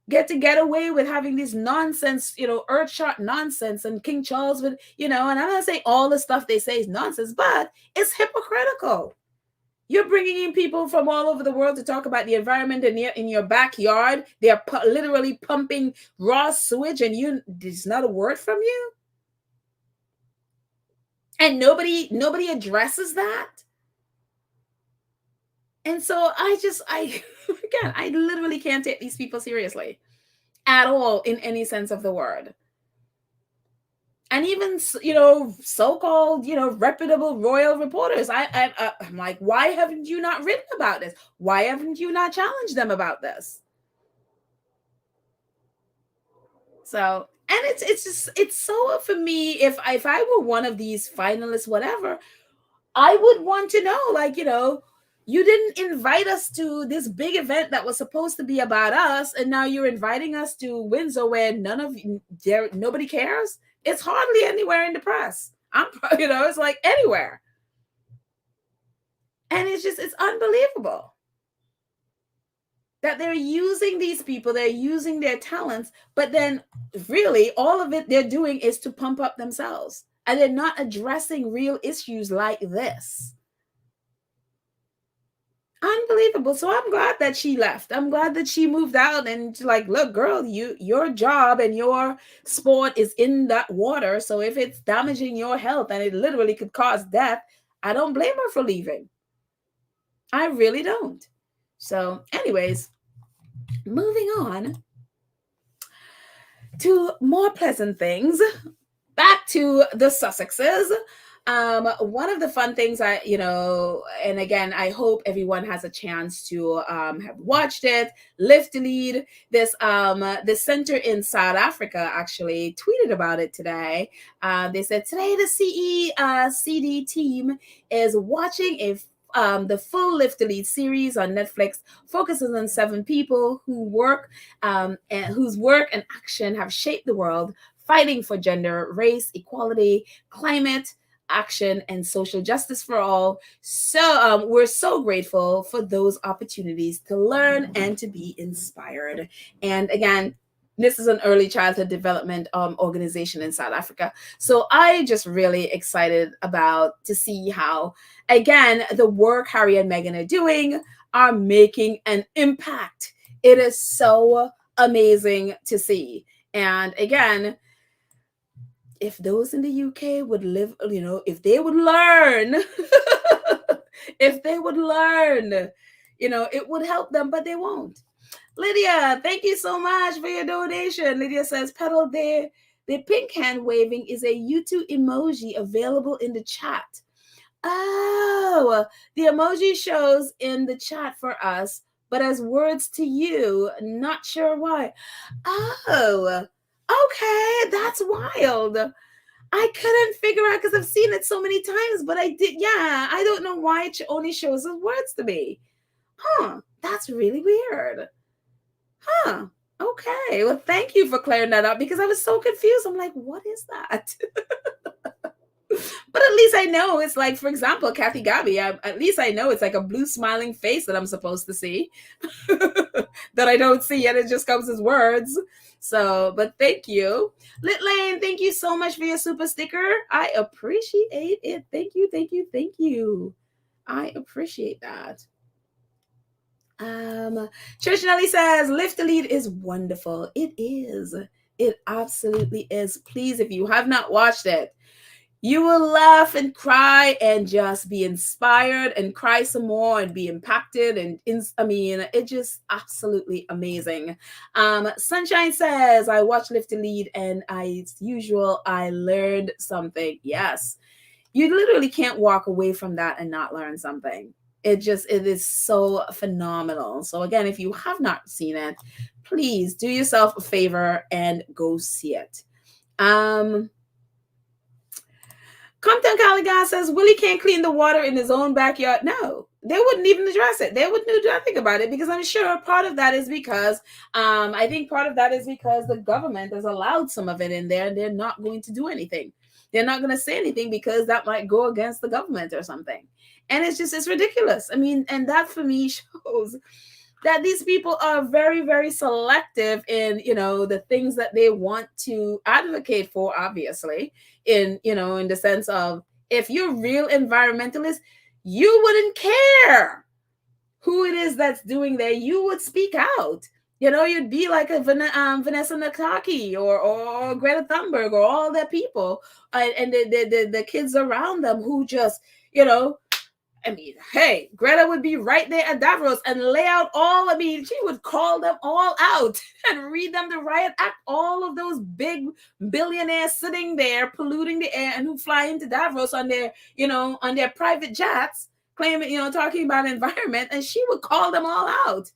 get away with having these nonsense, Earthshot nonsense, and King Charles and I'm not saying all the stuff they say is nonsense, but it's hypocritical. You're bringing in people from all over the world to talk about the environment in your backyard. They're literally pumping raw sewage, and there's not a word from you. And nobody addresses that. And so I literally can't take these people seriously at all in any sense of the word. And even, so-called, reputable royal reporters, I'm like, why haven't you not written about this? Why haven't you not challenged them about this? So, and it's so, for me, if I were one of these finalists, whatever, I would want to know, like, you didn't invite us to this big event that was supposed to be about us, and now you're inviting us to Windsor where nobody cares. It's hardly anywhere in the press. It's like anywhere. And it's unbelievable that they're using these people, they're using their talents, but then really all of it they're doing is to pump up themselves. And they're not addressing real issues like this. Unbelievable. So I'm glad that she left. I'm glad that she moved out and like, look, girl, your job and your sport is in that water. So if it's damaging your health and it literally could cause death, I don't blame her for leaving. I really don't. So anyways, moving on to more pleasant things. Back to the Sussexes. One of the fun things and again, I hope everyone has a chance to have watched it. Lift to Lead. This center in South Africa actually tweeted about it today. They said today the CD team is watching the full Lift to Lead series on Netflix focuses on 7 people whose work and action have shaped the world, fighting for gender, race, equality, climate action, and social justice for all. So we're so grateful for those opportunities to learn and to be inspired. And again, this is an early childhood development organization in South Africa. So I just really excited to see how, again, the work Harry and Meghan are doing are making an impact. It is so amazing to see. And again, if those in the UK would live, if they would learn, it would help them, but they won't. Lydia, thank you so much for your donation. Lydia says, pedal there. The pink hand waving is a YouTube emoji available in the chat. Oh, the emoji shows in the chat for us, but as words to you, not sure why. Oh, okay, that's wild. I couldn't figure out because I've seen it so many times, but I did. Yeah, I don't know why it only shows as words to me. Huh, that's really weird. Huh. Okay. Well, thank you for clearing that up because I was so confused. I'm like, what is that? But at least I know it's like, for example, Kathy Gabi, at least I know it's like a blue smiling face that I'm supposed to see that I don't see yet. It just comes as words. So, but thank you. Lit Lane, thank you so much for your super sticker. I appreciate it. Thank you, thank you, thank you. I appreciate that. Church Nelly says, Lift the Lead is wonderful. It is. It absolutely is. Please, if you have not watched it, you will laugh and cry and just be inspired and cry some more and be impacted. And I mean, it's just absolutely amazing. Sunshine says, I watched Lift the Lead and as usual, I learned something. Yes. You literally can't walk away from that and not learn something. It is so phenomenal. So again, if you have not seen it, please do yourself a favor and go see it. Compton Caligan says Willie can't clean the water in his own backyard. No, they wouldn't even address it. They wouldn't do nothing about it because I'm sure part of that is because I think part of that is because the government has allowed some of it in there and they're not going to do anything. They're not going to say anything because that might go against the government or something. And it's ridiculous. I mean, and that for me shows that these people are very, very selective in, the things that they want to advocate for, obviously, in the sense of if you're real environmentalist, you wouldn't care who it is that's doing that. You would speak out. You'd be like a Vanessa Nakaki or Greta Thunberg or all the people and the kids around them who just, I mean, hey, Greta would be right there at Davos and lay out she would call them all out and read them the riot act. All of those big billionaires sitting there polluting the air and who fly into Davos on their, on their private jets, claiming, talking about environment. And she would call them all out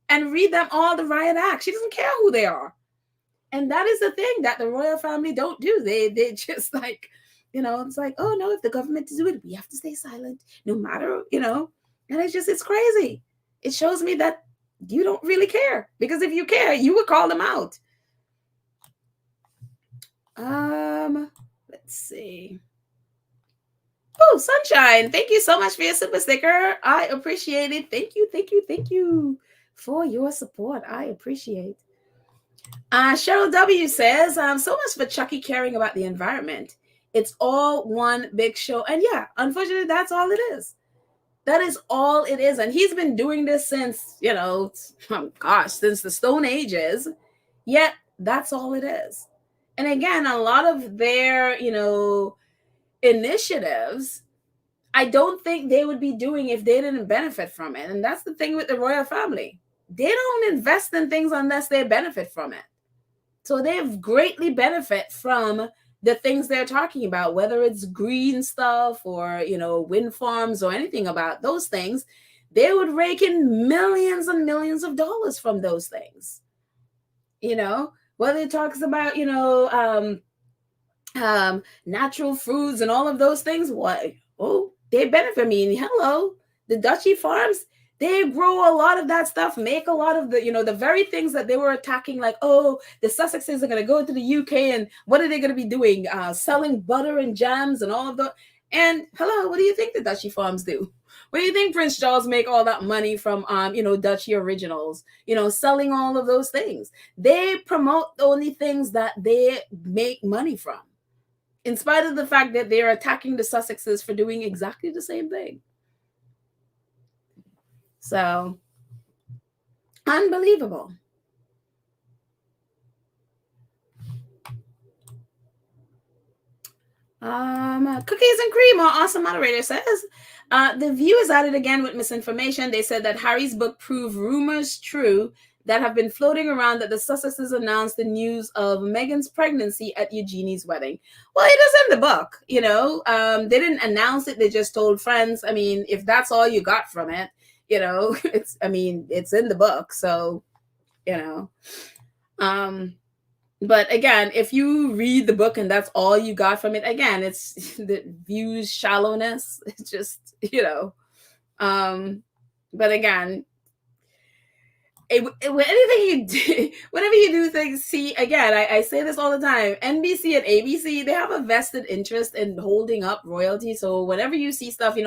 and read them all the riot act. She doesn't care who they are. And that is the thing that the royal family don't do. They just like, it's like, oh no, if the government to do it, we have to stay silent no matter, and it's crazy. It shows me that you don't really care, because if you care, you would call them out. Let's see. Oh, Sunshine, thank you so much for your super sticker. I appreciate it. Thank you for your support. I appreciate. Cheryl W says, so much for Chucky caring about the environment. It's all one big show. And yeah, unfortunately, that's all it is. That is all it is. And he's been doing this since, since the Stone Ages. Yet, that's all it is. And again, a lot of their, initiatives, I don't think they would be doing if they didn't benefit from it. And that's the thing with the royal family. They don't invest in things unless they benefit from it. So they greatly benefit from the things they're talking about, whether it's green stuff or, wind farms or anything about those things. They would rake in millions and millions of dollars from those things. Whether it talks about, natural fruits and all of those things, they benefit. Hello, the Dutchy farms, they grow a lot of that stuff, make a lot of the, the very things that they were attacking, like, oh, the Sussexes are going to go to the UK and what are they going to be doing? Selling butter and jams and all of the, and hello, what do you think the Dutchy farms do? What do you think Prince Charles make all that money from, Dutchy originals, selling all of those things? They promote the only things that they make money from, in spite of the fact that they're attacking the Sussexes for doing exactly the same thing. So, unbelievable. Cookies and Cream, our awesome moderator, says, the View is at it again with misinformation. They said that Harry's book proved rumors true that have been floating around that the Sussexes announced the news of Meghan's pregnancy at Eugenie's wedding. Well, it is in the book, They didn't announce it; they just told friends. I mean, if that's all you got from it, it's in the book, so you know. But again, if you read the book and that's all you got from it, again, it's the views shallowness. It's just, but again, whenever you do things, see, again, I say this all the time, NBC and ABC, they have a vested interest in holding up royalty. So whenever you see stuff,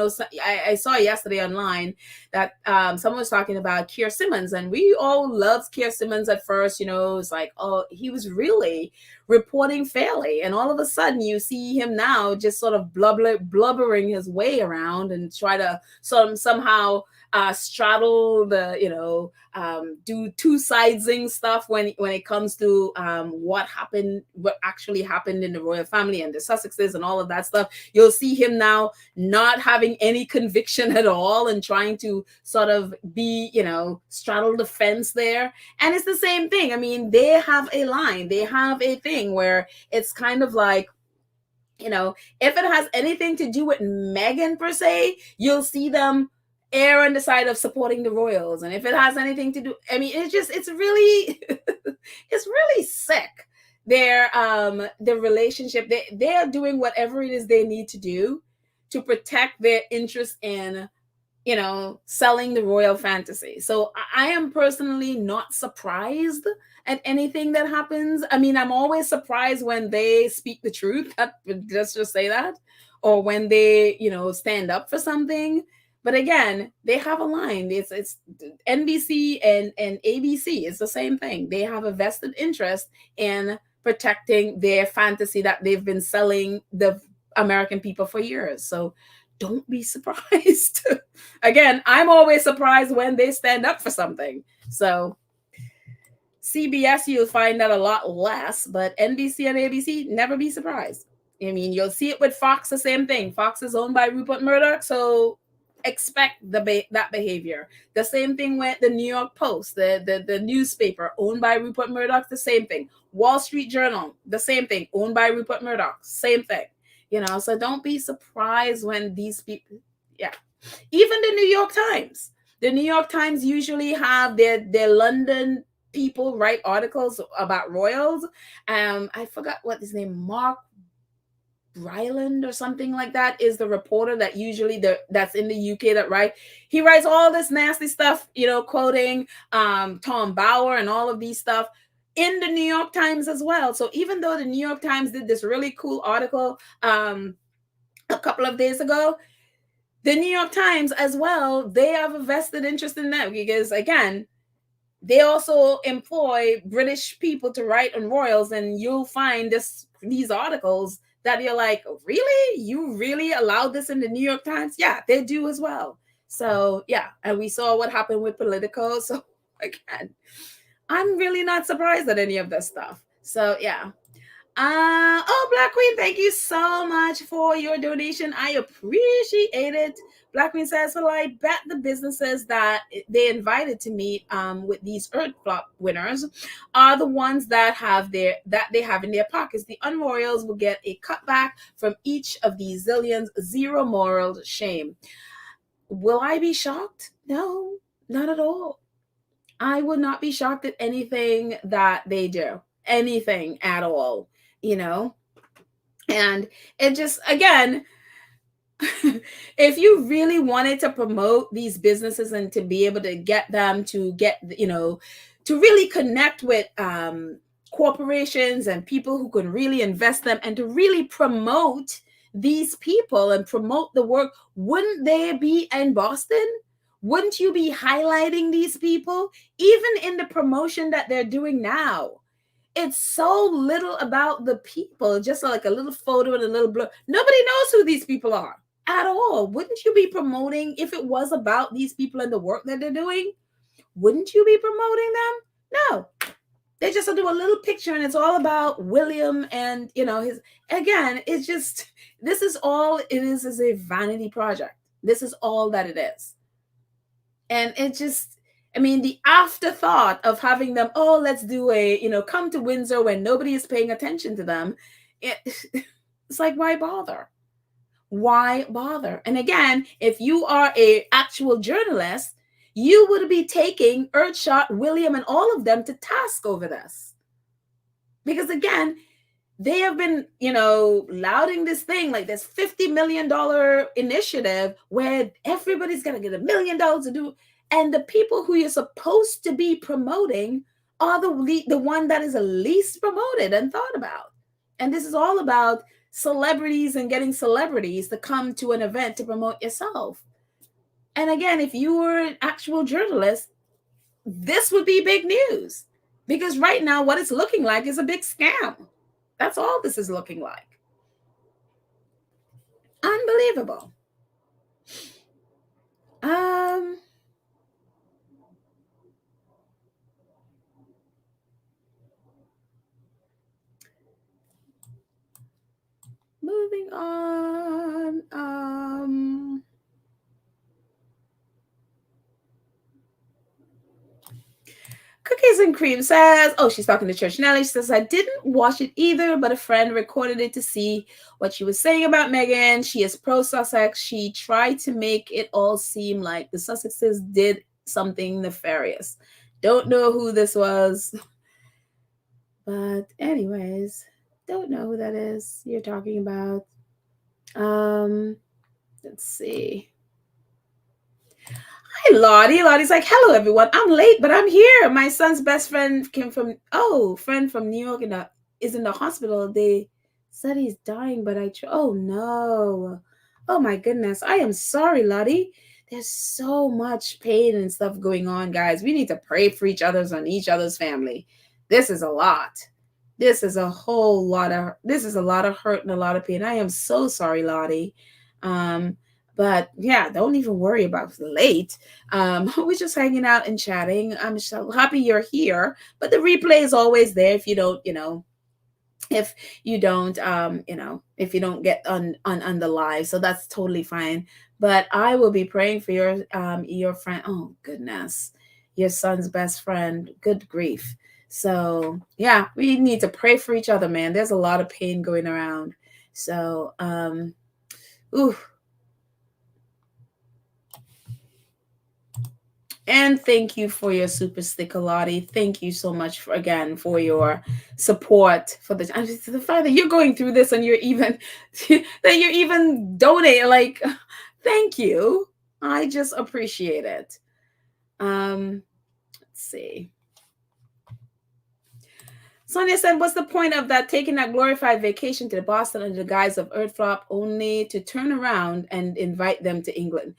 I saw yesterday online that someone was talking about Keir Simmons, and we all loved Keir Simmons at first. It's like, oh, he was really reporting fairly, and all of a sudden you see him now just sort of blubbering his way around and try to somehow straddle the do two sidesing stuff when it comes to what actually happened in the royal family and the Sussexes and all of that stuff. You'll see him now not having any conviction at all and trying to sort of be straddle the fence there. And it's the same thing. I mean, they have a line, they have a thing where it's kind of like, if it has anything to do with Meghan per se, you'll see them err on the side of supporting the royals. And if it has anything to do, I mean, it's really it's really sick. Their relationship, they are doing whatever it is they need to do to protect their interest in selling the royal fantasy. So I am personally not surprised at anything that happens. I mean, I'm always surprised when they speak the truth. Let's just say that. Or when they stand up for something. But again, they have a line. It's NBC and ABC. It's the same thing. They have a vested interest in protecting their fantasy that they've been selling the American people for years. So don't be surprised. Again, I'm always surprised when they stand up for something. So CBS, you'll find that a lot less, but NBC and ABC, never be surprised. I mean, you'll see it with Fox, the same thing. Fox is owned by Rupert Murdoch, so expect that behavior. The same thing with the New York Post, the newspaper owned by Rupert Murdoch, the same thing. Wall Street Journal, the same thing, owned by Rupert Murdoch, same thing. So don't be surprised when these people, even the New York Times. The New York Times usually have their London people write articles about royals. I forgot what his name, Mark Ryland or something like that is the reporter that usually that's in the UK that he writes all this nasty stuff, quoting Tom Bauer and all of these stuff in the New York Times as well. So even though the New York Times did this really cool article a couple of days ago, the New York Times as well, they have a vested interest in that because, again, they also employ British people to write on royals, and you'll find these articles that you're like, really? You really allowed this in the New York Times? Yeah, they do as well. So, yeah, and we saw what happened with Politico. So, again, I'm really not surprised at any of this stuff. So, yeah. Black Queen, thank you so much for your donation. I appreciate it. Black Queen says, well, I bet the businesses that they invited to meet with these Earthshot winners are the ones that they have in their pockets. The unroyals will get a cutback from each of these zillions. Zero moral shame. Will I be shocked? No, not at all. I would not be shocked at anything that they do. Anything at all, And it just, again, if you really wanted to promote these businesses and to be able to get them to get, to really connect with corporations and people who can really invest them and to really promote these people and promote the work, wouldn't they be in Boston? Wouldn't you be highlighting these people? Even in the promotion that they're doing now, it's so little about the people, just like a little photo and a little blur. Nobody knows who these people are at all. Wouldn't you be promoting if it was about these people and the work that they're doing? Wouldn't you be promoting them? No. They just do a little picture and it's all about William and, his, again, it's just, this is all it is a vanity project. This is all that it is. And it just, I mean, the afterthought of having them, oh, let's do a, come to Windsor when nobody is paying attention to them. It, it's like, why bother? Why bother? And again, if you are a actual journalist, you would be taking Earthshot, William, and all of them to task over this. Because again, they have been, lauding this thing like this $50 million initiative where everybody's going to get $1 million to do. And the people who you're supposed to be promoting are the one that is the least promoted and thought about. And this is all about celebrities and getting celebrities to come to an event to promote yourself. And again, if you were an actual journalist, this would be big news. Because right now, what it's looking like is a big scam. That's all this is looking like. Unbelievable. Moving on. Cookies and Cream says, oh, she's talking to Church Nelly. She says, I didn't watch it either, but a friend recorded it to see what she was saying about Meghan. She is pro-Sussex. She tried to make it all seem like the Sussexes did something nefarious. Don't know who this was. But anyways, don't know who that is you're talking about. Let's see. Hi, Lottie. Lottie's like, hello, everyone. I'm late, but I'm here. My son's best friend friend from New York is in the hospital. They said he's dying, but oh, no. Oh, my goodness. I am sorry, Lottie. There's so much pain and stuff going on, guys. We need to pray for each other's and each other's family. This is a lot. This is a lot of hurt and a lot of pain. I am so sorry, Lottie. But yeah, don't even worry about late. We're just hanging out and chatting. I'm so happy you're here. But the replay is always there if you don't, if you don't get on the live. So that's totally fine. But I will be praying for your friend. Oh goodness, your son's best friend. Good grief. So yeah, we need to pray for each other, man. There's a lot of pain going around. So ooh. And thank you for your super sticker, Lottie. Thank you so much for your support for the fact that you're going through this and you're even donating. Like, thank you. I just appreciate it. Let's see. Sonia said, what's the point of that taking that glorified vacation to Boston under the guise of Earthflop only to turn around and invite them to England?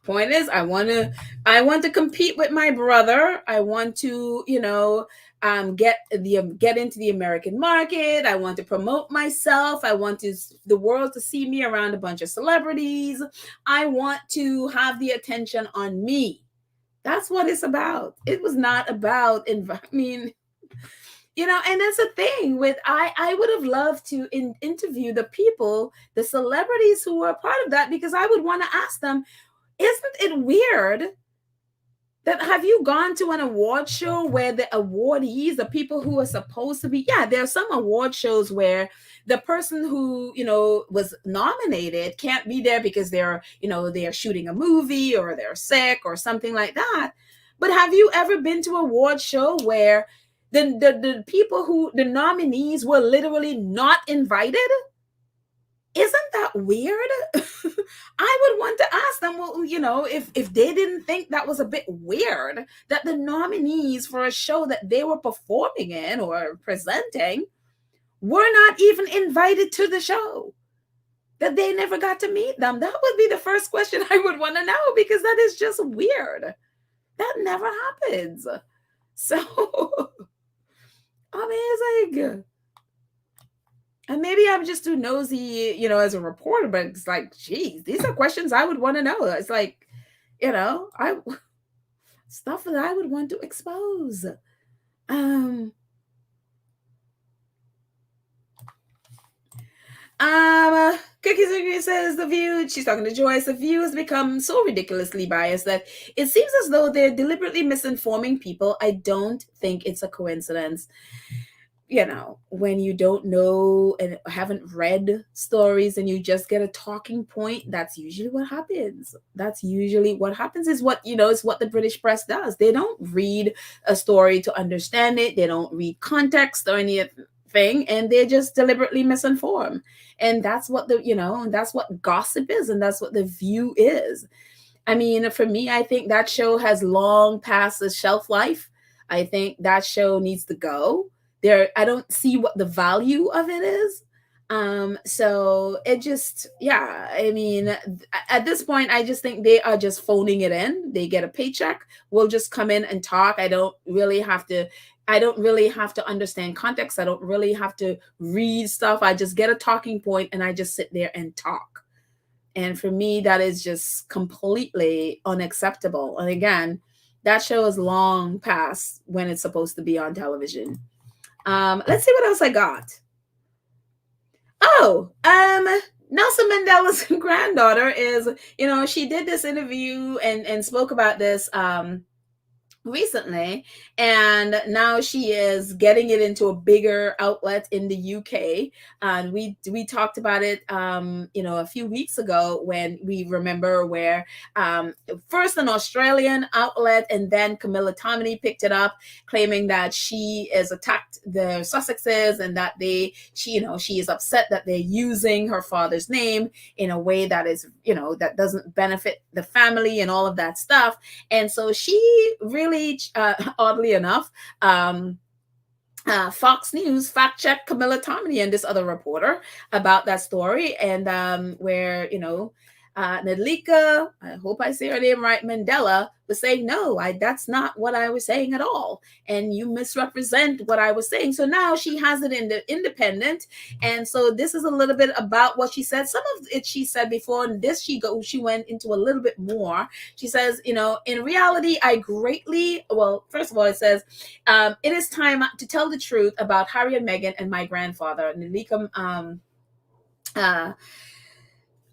Point is, I want to compete with my brother. I want to, get into the American market. I want to promote myself. I want the world to see me around a bunch of celebrities. I want to have the attention on me. That's what it's about. It was not about, and that's the thing with, I would have loved to interview the people, the celebrities who were a part of that, because I would want to ask them, isn't it weird that have you gone to an award show where the awardees, the people who are supposed to be, there are some award shows where the person who, was nominated can't be there because they're shooting a movie or they're sick or something like that. But have you ever been to an award show where the people the nominees were literally not invited? Isn't that weird? I would want to ask them, well, if they didn't think that was a bit weird, that the nominees for a show that they were performing in or presenting were not even invited to the show, that they never got to meet them. That would be the first question I would want to know, because that is just weird. That never happens. So amazing. And maybe I'm just too nosy, as a reporter, but it's like, geez, these are questions I would want to know. It's like, stuff that I would want to expose. Cookies and Cream says the View. She's talking to Joyce. The View has become so ridiculously biased that it seems as though they're deliberately misinforming people. I don't think it's a coincidence. When you don't know and haven't read stories and you just get a talking point, that's usually what happens. That's usually what happens is it's what the British press does. They don't read a story to understand it. They don't read context or anything, and they just deliberately misinform. And that's what that's what gossip is, and that's what the View is. I mean, for me, I think that show has long passed the shelf life. I think that show needs to go. I don't see what the value of it is. So it just, yeah, I mean, at this point, I just think they are just phoning it in. They get a paycheck. We'll just come in and talk. I don't really have to understand context. I don't really have to read stuff. I just get a talking point and I just sit there and talk. And for me, that is just completely unacceptable. And again, that show is long past when it's supposed to be on television. Let's see what else I got. Oh, Nelson Mandela's granddaughter is, she did this interview and spoke about this recently, and now she is getting it into a bigger outlet in the UK. And we talked about it a few weeks ago, when we remember where first an Australian outlet and then Camilla Tominey picked it up, claiming that she has attacked the Sussexes and that she is upset that they're using her father's name in a way that is that doesn't benefit the family and all of that stuff. And so she really oddly enough, Fox News fact-checked Camilla Tominey and this other reporter about that story, and where Nadlika, I hope I say her name right, Mandela, was saying, no, that's not what I was saying at all, and you misrepresent what I was saying. So now she has it in the Independent, and so this is a little bit about what she said. Some of it she said before, and this she went into a little bit more. She says, in reality, first of all, it says, it is time to tell the truth about Harry and Meghan and my grandfather, Nadlika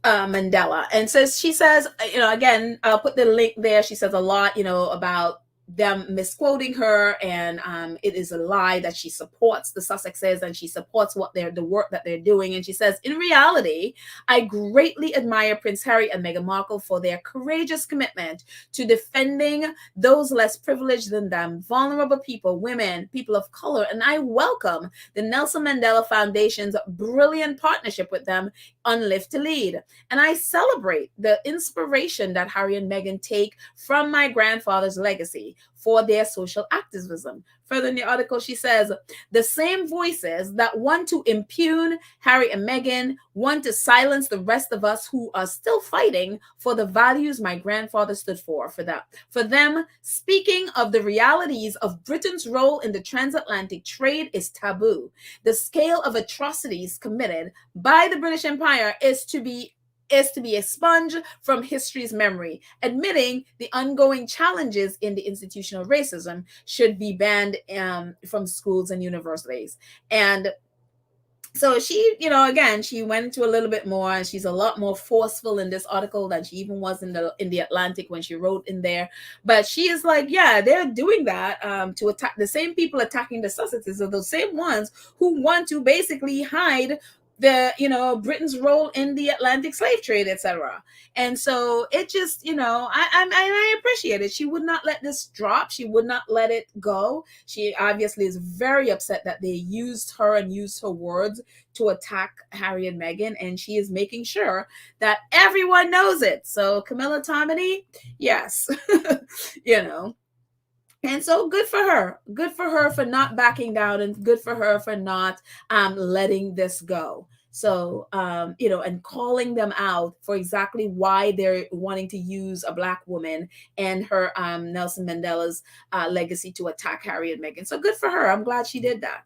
Mandela. And so she says, again, I'll put the link there. She says a lot, about them misquoting her, and it is a lie that she supports the Sussexes and she supports the work that they're doing. And she says, in reality, I greatly admire Prince Harry and Meghan Markle for their courageous commitment to defending those less privileged than them, vulnerable people, women, people of color, and I welcome the Nelson Mandela Foundation's brilliant partnership with them on Live to Lead. And I celebrate the inspiration that Harry and Meghan take from my grandfather's legacy for their social activism. Further in the article, she says, the same voices that want to impugn Harry and Meghan want to silence the rest of us who are still fighting for the values my grandfather stood for that. For them, speaking of the realities of Britain's role in the transatlantic trade is taboo. The scale of atrocities committed by the British Empire is to be expunged from history's memory. Admitting the ongoing challenges in the institutional racism should be banned from schools and universities. And so she, again, she went into a little bit more, and she's a lot more forceful in this article than she even was in the Atlantic when she wrote in there. But she is like, yeah, they're doing that to attack the same people attacking the Sussexes, are those same ones who want to basically hide Britain's role in the Atlantic slave trade, etc. And so it just, I appreciate it. She would not let this drop. She would not let it go. She obviously is very upset that they used her and used her words to attack Harry and Meghan, and she is making sure that everyone knows it. So Camilla Tominey, yes, And so good for her. Good for her for not backing down, and good for her for not letting this go. So, and calling them out for exactly why they're wanting to use a Black woman and her Nelson Mandela's legacy to attack Harry and Meghan. So good for her. I'm glad she did that,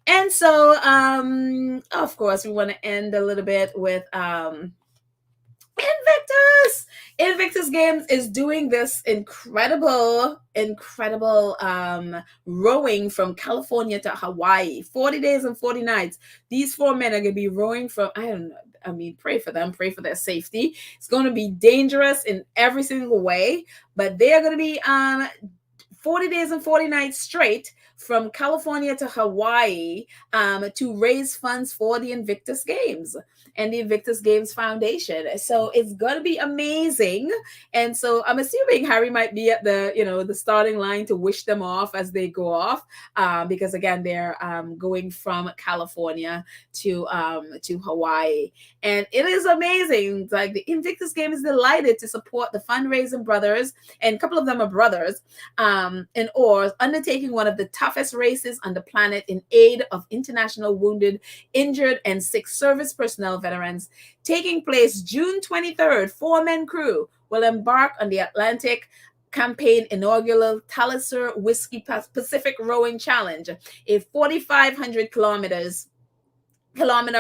And so, of course, we want to end a little bit with Invictus Games is doing this incredible rowing from California to Hawaii. 40 days and 40 nights. These four men are going to be rowing from, I don't know, I mean, pray for them, pray for their safety. It's going to be dangerous in every single way, but they are going to be 40 days and 40 nights straight from California to Hawaii to raise funds for the Invictus Games and the Invictus Games Foundation. So it's going to be amazing. And so I'm assuming Harry might be at the starting line to wish them off as they go off, because again, they're going from California to Hawaii. And it is amazing. Like, the Invictus Game is delighted to support the fundraising brothers, and a couple of them are brothers, in Oars, undertaking one of the toughest races on the planet in aid of international wounded, injured, and sick service personnel veterans. Taking place June 23rd, four-man crew will embark on the Atlantic campaign inaugural Talisker Whiskey Pacific Rowing Challenge, a 4,500 kilometer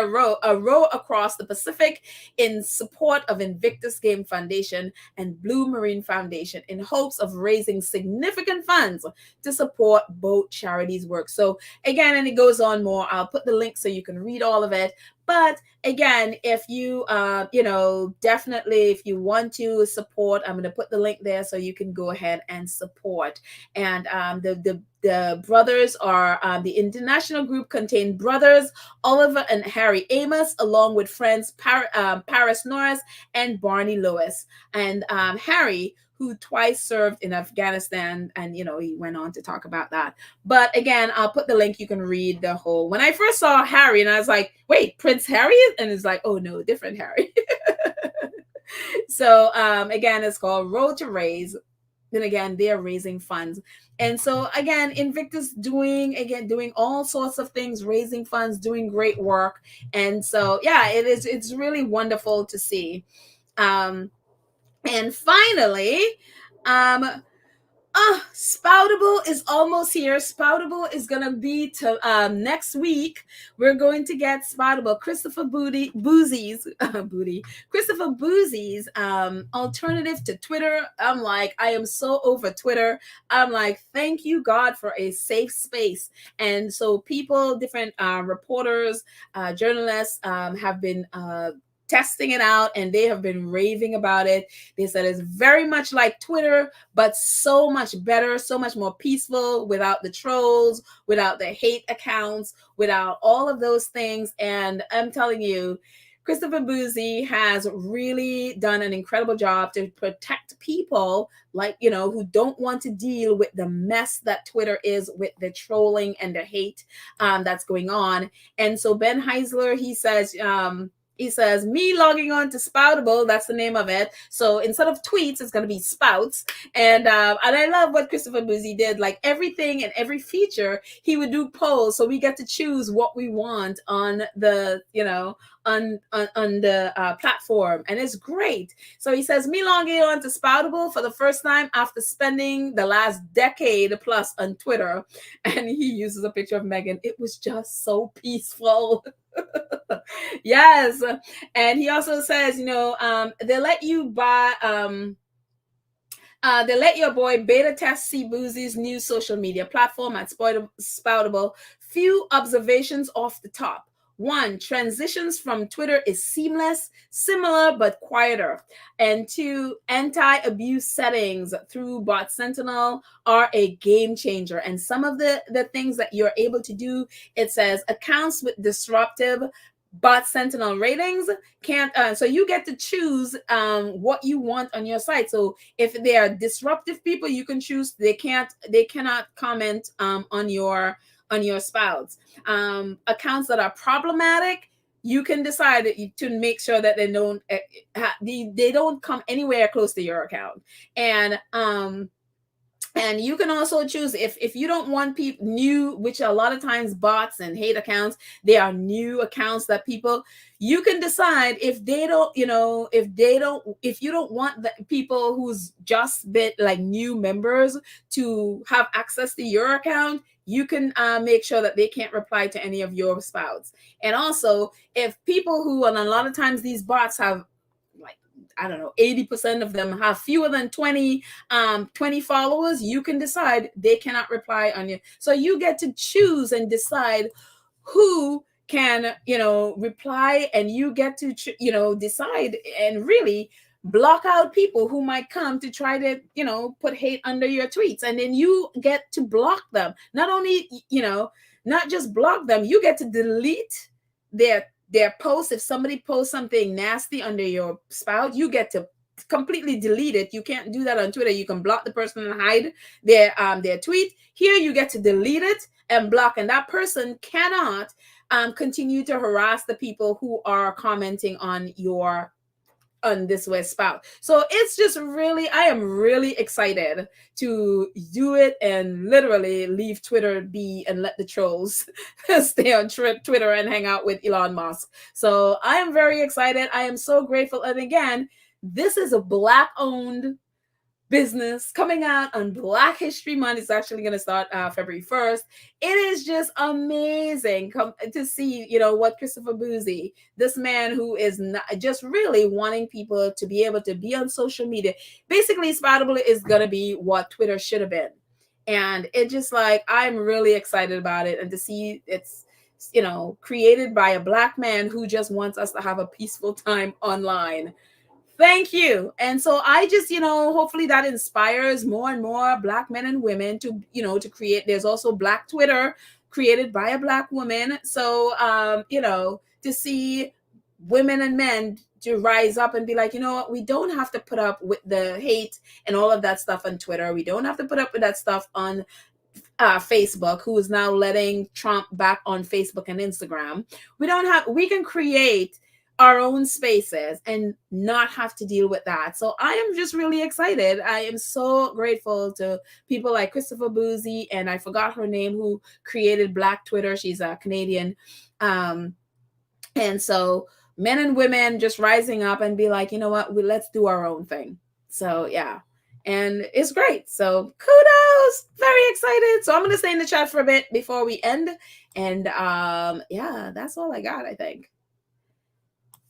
row across the Pacific in support of Invictus Game Foundation and Blue Marine Foundation, in hopes of raising significant funds to support both charities' work. So again, and it goes on more. I'll put the link so you can read all of it. But again, if you, definitely, if you want to support, I'm going to put the link there so you can go ahead and support. And the brothers are, the international group contained brothers Oliver and Harry Amos, along with friends Paris Norris and Barney Lewis. And Harry, who twice served in Afghanistan, and he went on to talk about that. But again, I'll put the link. You can read the whole. When I first saw Harry, and I was like, "Wait, Prince Harry?" And it's like, "Oh no, different Harry." So again, it's called Road to Raise. Then again, they're raising funds. And so again, Invictus doing all sorts of things, raising funds, doing great work. And so yeah, it's really wonderful to see. And finally, Spoutable is almost here. Spoutable is gonna be to next week. We're going to get Spoutable. Christopher Boozy's alternative to Twitter. I'm like, I am so over Twitter. I'm like, thank you, God, for a safe space. And so people, different reporters, journalists have been testing it out, and they have been raving about it. They said it's very much like Twitter, but so much better, so much more peaceful, without the trolls, without the hate accounts, without all of those things. And I'm telling you, Christopher Boozy has really done an incredible job to protect people like, who don't want to deal with the mess that Twitter is, with the trolling and the hate that's going on. And so Ben Heisler, he says, me logging on to Spoutable, that's the name of it. So instead of tweets, it's going to be spouts. And I love what Christopher Boozy did. Like, everything and every feature, he would do polls. So we get to choose what we want on the, on the platform. And it's great. So he says, me logging on to Spoutable for the first time after spending the last decade plus on Twitter. And he uses a picture of Meghan. It was just so peaceful. Yes. And he also says, they let you buy they let your boy beta test C Boozy's new social media platform at Spoutable. Few observations off the top. 1, transitions from Twitter is seamless, similar but quieter. And 2, anti-abuse settings through Bot Sentinel are a game changer. And some of the things that you're able to do, it says accounts with disruptive Bot Sentinel ratings can't, so you get to choose what you want on your site. So if they are disruptive people, you can choose they cannot comment on your spouts. Accounts that are problematic, you can decide to make sure that they don't come anywhere close to your account. And you can also choose if you don't want people new, which a lot of times bots and hate accounts, they are new accounts that people, you can decide if you don't want the people who's just been like new members to have access to your account, you can make sure that they can't reply to any of your spouts. And also, if people who, and a lot of times these bots have like I don't know, 80% of them have fewer than 20 followers, you can decide they cannot reply on you. So you get to choose and decide who can, reply, and you get to, decide and really block out people who might come to try to, put hate under your tweets. And then you get to block them. Not only, not just block them, you get to delete their post. If somebody posts something nasty under your spout, you get to completely delete it. You can't do that on Twitter. You can block the person and hide their tweet. Here you get to delete it and block, and that person cannot continue to harass the people who are commenting on this West spout. So it's just really, I am really excited to do it and literally leave Twitter be and let the trolls stay on Twitter and hang out with Elon Musk. So I am very excited. I am so grateful. And again, this is a Black-owned business coming out on Black History Month. It's actually going to start February 1st. It is just amazing to see, what Christopher Boozy, this man who is not, just really wanting people to be able to be on social media. Basically, Spoutable is going to be what Twitter should have been. And it just I'm really excited about it. And to see it's, created by a Black man who just wants us to have a peaceful time online. Thank you. And so I just, hopefully that inspires more and more Black men and women to, to create. There's also Black Twitter created by a Black woman. So, to see women and men to rise up and be like, you know what, we don't have to put up with the hate and all of that stuff on Twitter. We don't have to put up with that stuff on Facebook, who is now letting Trump back on Facebook and Instagram. We can create our own spaces and not have to deal with that. So I am just really excited. I am so grateful to people like Christopher Boozy, and I forgot her name, who created Black Twitter. She's a Canadian. And so men and women just rising up and be like, you know what, let's do our own thing. So yeah, and it's great. So kudos, very excited. So I'm going to stay in the chat for a bit before we end. And yeah, that's all I got, I think.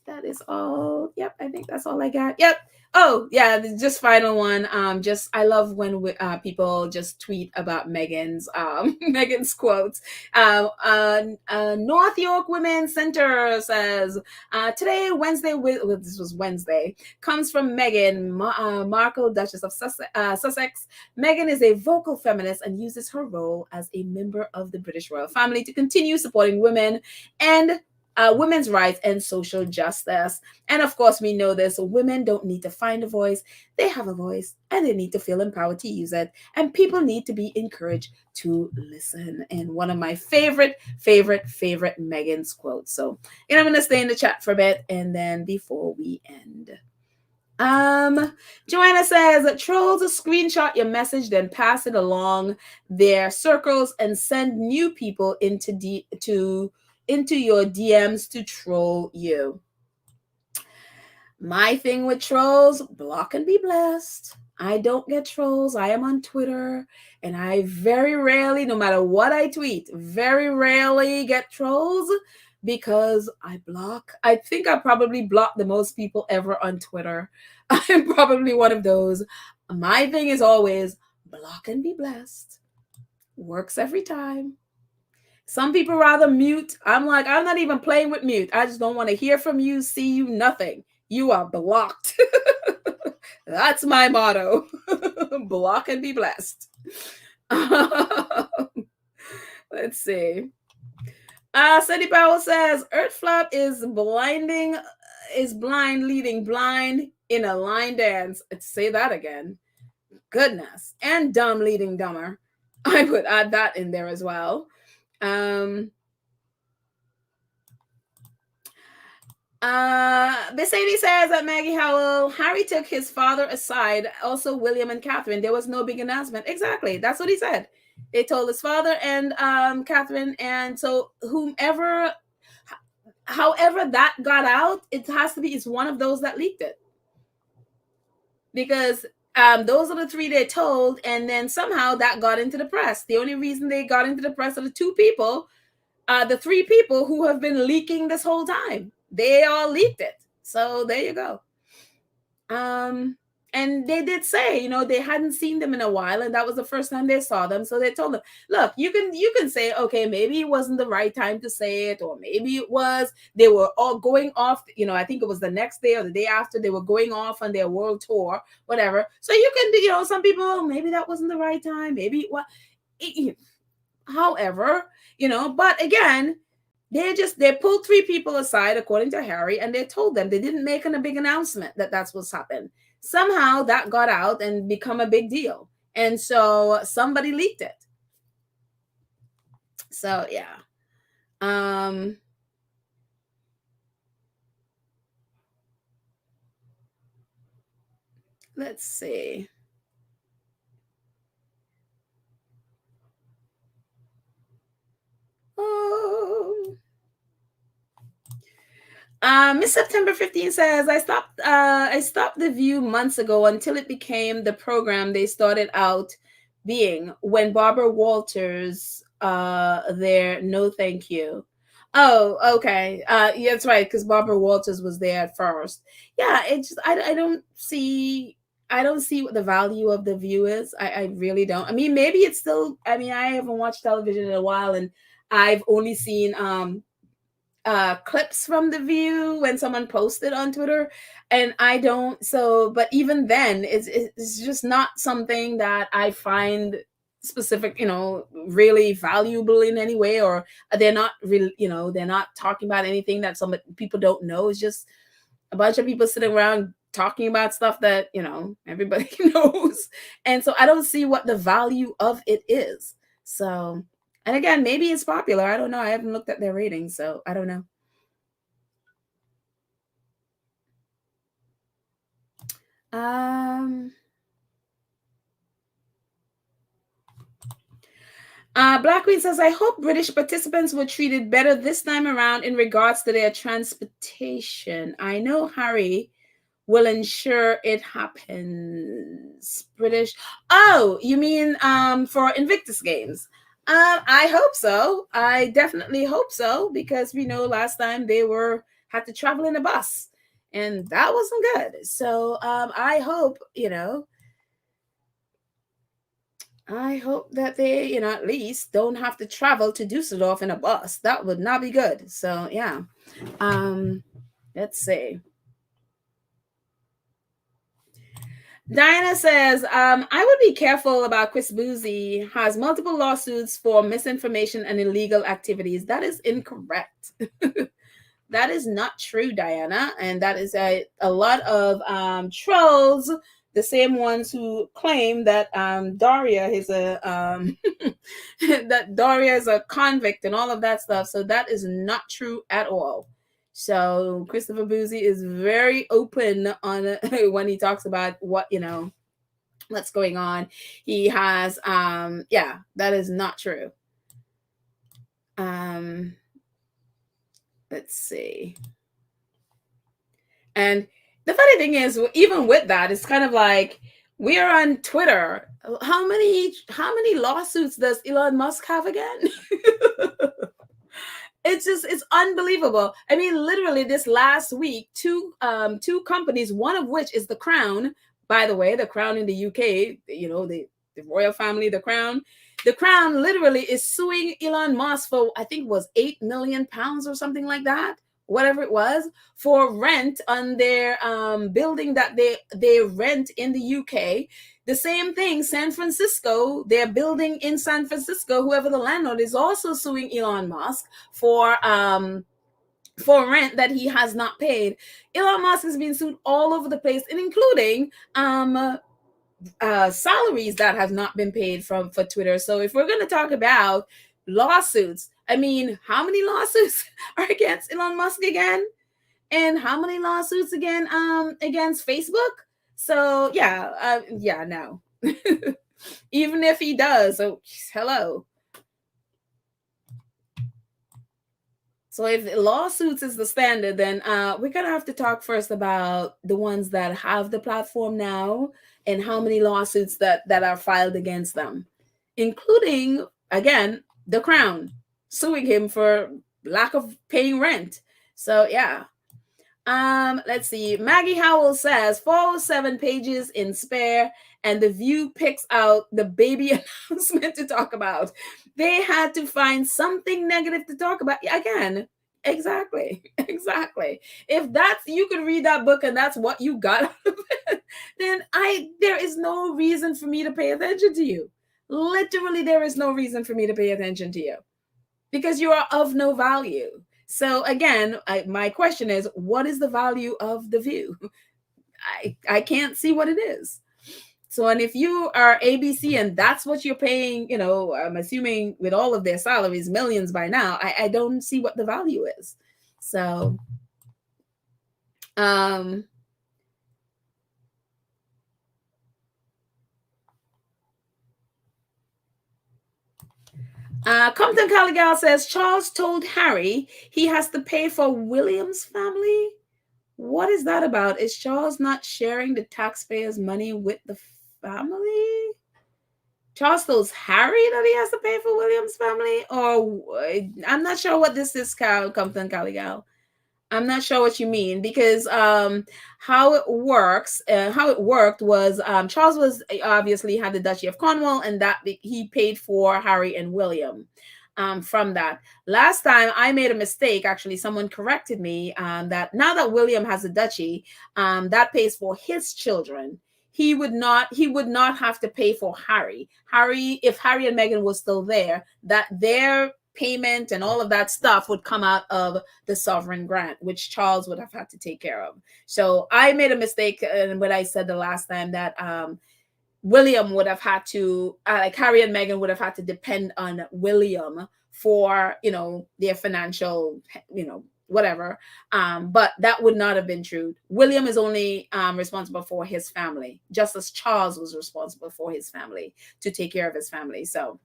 That is all. Yep, I think that's all I got. Yep. Oh, yeah, just final one. I love when people just tweet about Meghan's Meghan's quotes. North York Women's Center says, today, Wednesday, this was Wednesday, comes from Meghan Markle, Duchess of Sussex. Meghan is a vocal feminist and uses her role as a member of the British royal family to continue supporting women and women's rights and social justice. And of course, we know this. Women don't need to find a voice. They have a voice and they need to feel empowered to use it. And people need to be encouraged to listen. And one of my favorite Meghan's quotes. So, I'm going to stay in the chat for a bit. And then before we end, Joanna says, trolls will screenshot your message, then pass it along their circles and send new people into your DMs to troll you. My thing with trolls, block and be blessed. I don't get trolls. I am on Twitter, and I very rarely, no matter what I tweet, very rarely get trolls because I block. I think I probably block the most people ever on Twitter. I'm probably one of those. My thing is always block and be blessed. Works every time. Some people rather mute. I'm like, I'm not even playing with mute. I just don't want to hear from you, see you, nothing. You are blocked. That's my motto. Block and be blessed. Let's see. Cindy Powell says, Earthshot is blind leading blind in a line dance. Say that again. Goodness. And dumb leading dumber. I would add that in there as well. Mercedes says that Maggie Howell, Harry took his father aside, also William and Catherine. There was no big announcement. Exactly. That's what he said. They told his father and Catherine, and so however that got out, it has to be, it's one of those that leaked it. Because those are the three they told, and then somehow that got into the press. The only reason they got into the press are the three people who have been leaking this whole time. They all leaked it. So there you go. And they did say, they hadn't seen them in a while, and that was the first time they saw them. So they told them, look, you can say, okay, maybe it wasn't the right time to say it, or maybe it was. They were all going off, I think it was the next day or the day after, they were going off on their world tour, whatever. So you can, some people, maybe that wasn't the right time, maybe what. However, but again, they pulled three people aside, according to Harry, and they told them, they didn't make a big announcement that that's what's happened. Somehow that got out and become a big deal, and so somebody leaked it. So yeah. Let's see. Oh. Miss September 15 says, I stopped the View months ago until it became the program they started out being, when Barbara Walters there. No, thank you. Oh, okay. Yeah, that's right, because Barbara Walters was there at first. Yeah, it's just, I don't see what the value of the View is. I really don't. I mean, maybe it's still, I mean, I haven't watched television in a while, and I've only seen clips from the View when someone posted on Twitter, and I don't. So, but even then, it's just not something that I find specific, really valuable in any way, or they're not really, they're not talking about anything that some people don't know. It's just a bunch of people sitting around talking about stuff that everybody knows, and so I don't see what the value of it is. So, and again, maybe it's popular. I don't know. I haven't looked at their ratings, so I don't know. Um, Black Queen says, I hope British participants were treated better this time around in regards to their transportation. I know Harry will ensure it happens. British. Oh, you mean for Invictus Games? I hope so. I definitely hope so, because we know last time they had to travel in a bus, and that wasn't good. So I hope, I hope that they, at least don't have to travel to Dusseldorf in a bus. That would not be good. So yeah. Let's see. Diana says, I would be careful about Chris Boozy. Has multiple lawsuits for misinformation and illegal activities. That is incorrect. That is not true, Diana. And that is a lot of trolls, the same ones who claim that Daria is that Daria is a convict and all of that stuff. So that is not true at all. So Christopher Boozy is very open on when he talks about what's going on. He has yeah, that is not true. Let's see. And the funny thing is, even with that, it's kind of like, we are on Twitter. How many lawsuits does Elon Musk have again? It's unbelievable. I mean, literally this last week, two companies, one of which is the Crown. By the way, the Crown in the UK, the royal family, the Crown. The Crown literally is suing Elon Musk for, I think it was £8 million or something like that, whatever it was, for rent on their building that they rent in the UK. The same thing, San Francisco, their building in San Francisco, whoever the landlord is also suing Elon Musk for rent that he has not paid. Elon Musk has been sued all over the place, and including salaries that have not been paid for Twitter. So if we're going to talk about lawsuits, I mean, how many lawsuits are against Elon Musk again? And how many lawsuits again against Facebook? So yeah, no. Even if he does, so hello. So if lawsuits is the standard, then we're gonna have to talk first about the ones that have the platform now, and how many lawsuits that are filed against them, including, again, the Crown suing him for lack of paying rent. So yeah. Let's see. Maggie Howell says 407 pages in spare, and the View picks out the baby announcement to talk about. They had to find something negative to talk about. Again, exactly. Exactly. If that's, you could read that book and that's what you got out of it, then there is no reason for me to pay attention to you. Literally, there is no reason for me to pay attention to you because you are of no value. So again, my question is, what is the value of the View? I can't see what it is. So, and if you are ABC and that's what you're paying, I'm assuming with all of their salaries, millions by now, I don't see what the value is. So, Compton Caligal says Charles told Harry he has to pay for William's family. What is that about? Is Charles not sharing the taxpayers' money with the family? Charles tells Harry that he has to pay for William's family? Or I'm not sure what this is, Compton Caligal. I'm not sure what you mean, because how it worked was Charles was obviously had the Duchy of Cornwall, and that he paid for Harry and William from that. Last time I made a mistake. Actually, someone corrected me that now that William has a duchy, that pays for his children. He would not have to pay for Harry. If Harry and Meghan was still there, that their payment and all of that stuff would come out of the sovereign grant, which Charles would have had to take care of. So I made a mistake when I said the last time that William would have had to, like Harry and Meghan would have had to depend on William for, their financial, whatever. But that would not have been true. William is only responsible for his family, just as Charles was responsible for his family, to take care of his family. So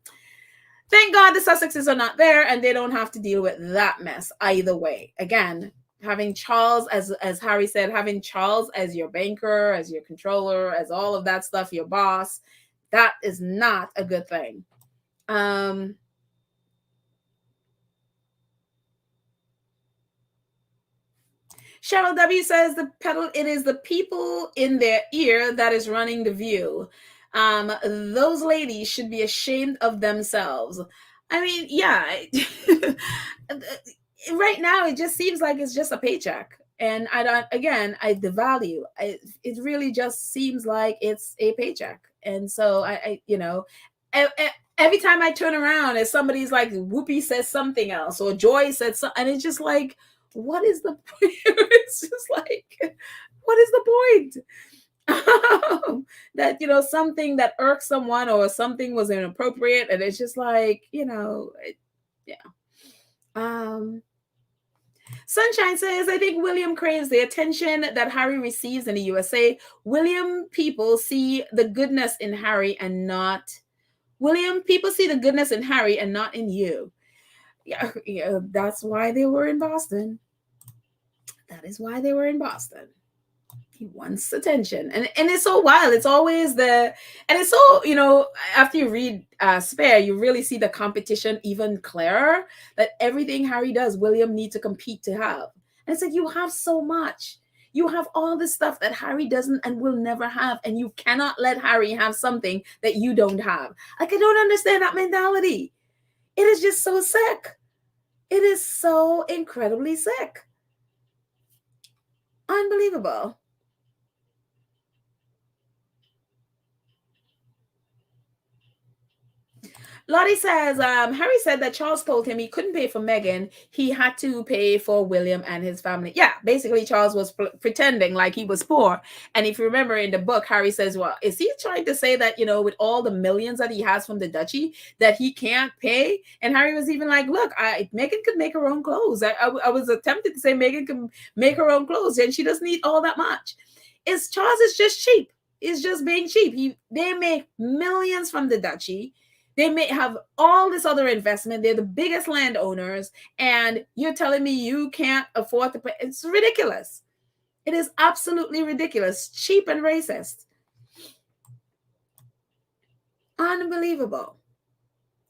thank God the Sussexes are not there and they don't have to deal with that mess either way. Again, having Charles, as Harry said, having Charles as your banker, as your controller, as all of that stuff, your boss, that is not a good thing. Cheryl W says it is the people in their ear that is running the View. Those ladies should be ashamed of themselves. I mean, yeah. Right now, it just seems like it's just a paycheck. And I devalue. It really just seems like it's a paycheck. And so every time I turn around, and somebody's like, Whoopi says something else, or Joy said something, and it's just like, what is the point? It's just like, what is the point? That something that irks someone or something was inappropriate, and it's just like, yeah. Sunshine says, I think William craves the attention that Harry receives in the USA. People see the goodness in Harry and not in you. Yeah, that's why they were in Boston. That is why they were in Boston. He wants attention. And it's so wild. It's always and it's so, after you read Spare, you really see the competition even clearer, that everything Harry does, William needs to compete to have. And it's like, you have so much. You have all this stuff that Harry doesn't and will never have, and you cannot let Harry have something that you don't have. Like, I don't understand that mentality. It is just so sick. It is so incredibly sick. Unbelievable. Lottie says, Harry said that Charles told him he couldn't pay for Meghan. He had to pay for William and his family. Yeah, basically Charles was pretending like he was poor. And if you remember in the book, Harry says, well, is he trying to say that, with all the millions that he has from the duchy, that he can't pay? And Harry was even like, look, Meghan could make her own clothes. I was attempted to say Meghan can make her own clothes and she doesn't need all that much. Charles is just cheap. He's just being cheap. They make millions from the duchy. They may have all this other investment. They're the biggest landowners. And you're telling me you can't afford to pay? It's ridiculous. It is absolutely ridiculous. Cheap and racist. Unbelievable.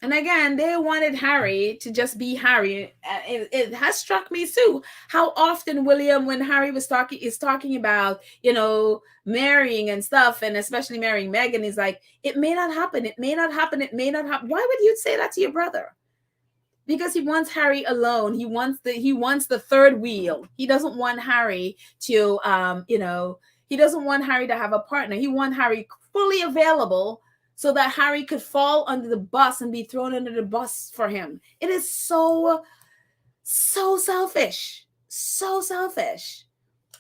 And again, they wanted Harry to just be Harry. It has struck me too how often William, when Harry is talking about, marrying and stuff, and especially marrying Meghan, is like, it may not happen, it may not happen, it may not happen. Why would you say that to your brother? Because he wants Harry alone. He wants the third wheel. He doesn't want Harry to he doesn't want Harry to have a partner. He wants Harry fully available so that Harry could fall under the bus and be thrown under the bus for him. It is so selfish. So selfish.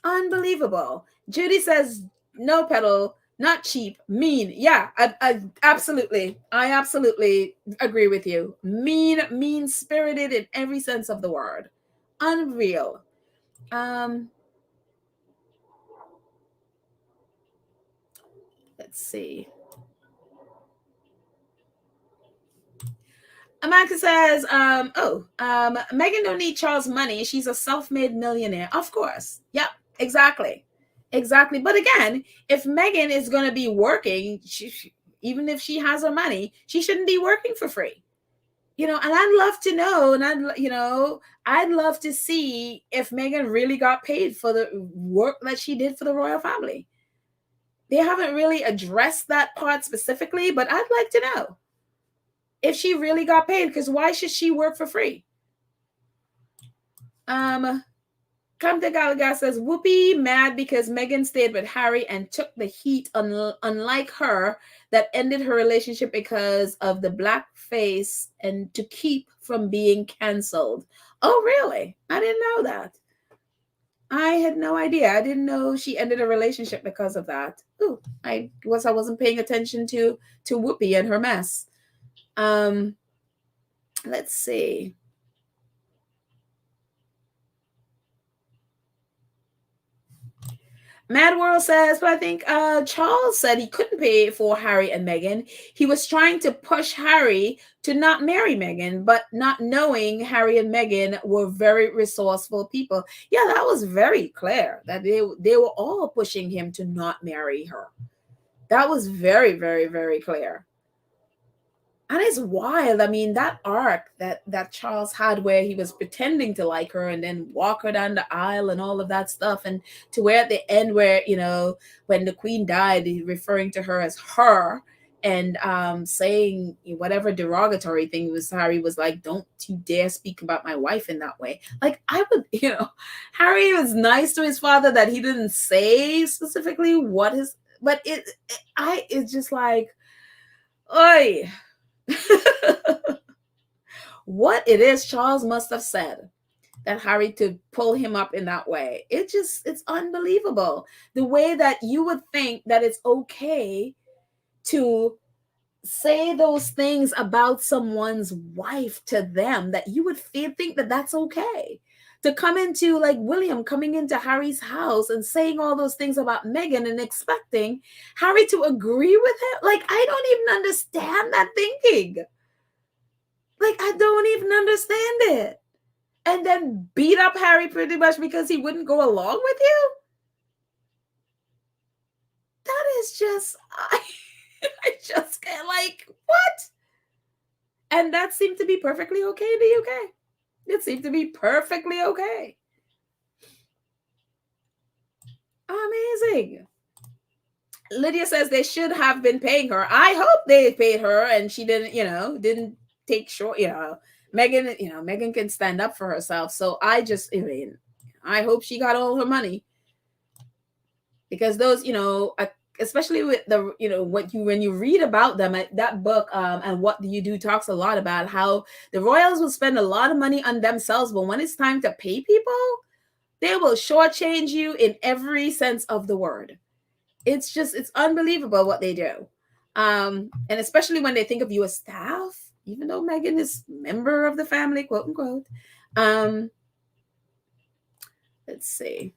Unbelievable. Judy says, no pedal, not cheap, mean. Yeah, I absolutely. I absolutely agree with you. Mean spirited in every sense of the word. Unreal. Let's see. Amaka says, Meghan don't need Charles' money. She's a self-made millionaire. Of course. Yep, exactly. Exactly. But again, if Meghan is going to be working, even if she has her money, she shouldn't be working for free. And I'd love to know, and I'd love to see if Meghan really got paid for the work that she did for the royal family. They haven't really addressed that part specifically, but I'd like to know if she really got paid, because why should she work for free? Kamta Gallagher says, Whoopi mad because Meghan stayed with Harry and took the heat, unlike her, that ended her relationship because of the black face and to keep from being canceled. Oh, really? I didn't know that. I had no idea. I didn't know she ended a relationship because of that. Ooh, I wasn't paying attention to Whoopi and her mess. Let's see. Mad World says, but I think Charles said he couldn't pay for Harry and Meghan. He was trying to push Harry to not marry Meghan, but not knowing Harry and Meghan were very resourceful people. Yeah, that was very clear that they were all pushing him to not marry her. That was very, very, very clear. And it's wild. I mean, that arc that Charles had where he was pretending to like her and then walk her down the aisle and all of that stuff, and to where at the end where, when the queen died, referring to her as her, and saying whatever derogatory thing was, Harry was like, don't you dare speak about my wife in that way. Like, I would, Harry was nice to his father that he didn't say specifically what his, but it's just like, oi. What it is Charles must have said that Harry to pull him up in that way. It's unbelievable. The way that you would think that it's okay to say those things about someone's wife to them, that you would think that that's okay. To come into, like, William coming into Harry's house and saying all those things about Meghan and expecting Harry to agree with him. Like, I don't even understand that thinking. Like, I don't even understand it. And then beat up Harry pretty much because he wouldn't go along with you? That is just, I just can't, like, what? And that seemed to be perfectly okay in the UK. It seemed to be perfectly okay. Amazing. Lydia says they should have been paying her. I hope they paid her and she didn't take short, Meghan can stand up for herself. So I hope she got all her money, because those, especially with the, when you read about them, that book, and What Do You Do, talks a lot about how the royals will spend a lot of money on themselves, but when it's time to pay people, they will shortchange you in every sense of the word. It's unbelievable what they do. And especially when they think of you as staff, even though Meghan is member of the family, quote unquote. Let's see.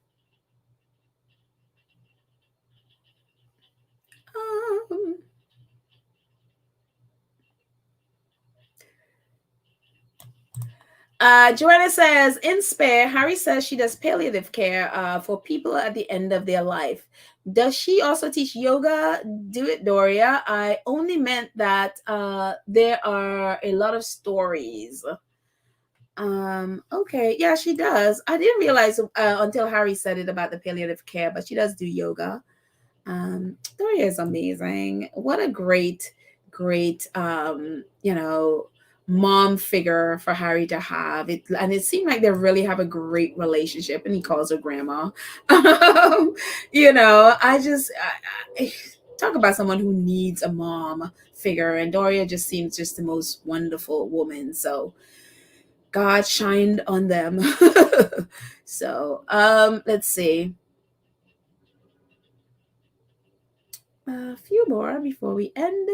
Joanna says, in Spare, Harry says she does palliative care for people at the end of their life. Does she also teach yoga? Do it, Doria. I only meant that there are a lot of stories. Okay, yeah, she does. I didn't realize until Harry said it about the palliative care, but she does do yoga. Doria is amazing. What a great mom figure for Harry to have. And it seemed like they really have a great relationship, and he calls her grandma. I talk about someone who needs a mom figure, and Doria just seems just the most wonderful woman. So God shined on them. So let's see. A few more before we end.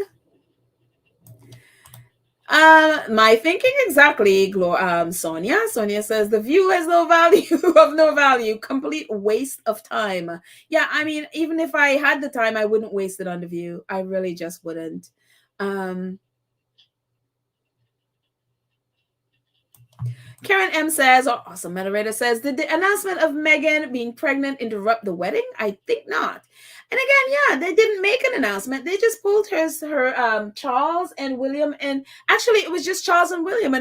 My thinking exactly, Sonia. Sonia says the view has no value of no value, complete waste of time. Yeah, I mean, even if I had the time, I wouldn't waste it on the view. I really just wouldn't. Karen M says, or awesome moderator says, did the announcement of Meghan being pregnant interrupt the wedding? I think not. And again, yeah, they didn't make an announcement. They just pulled her Charles and William, and actually it was just Charles and William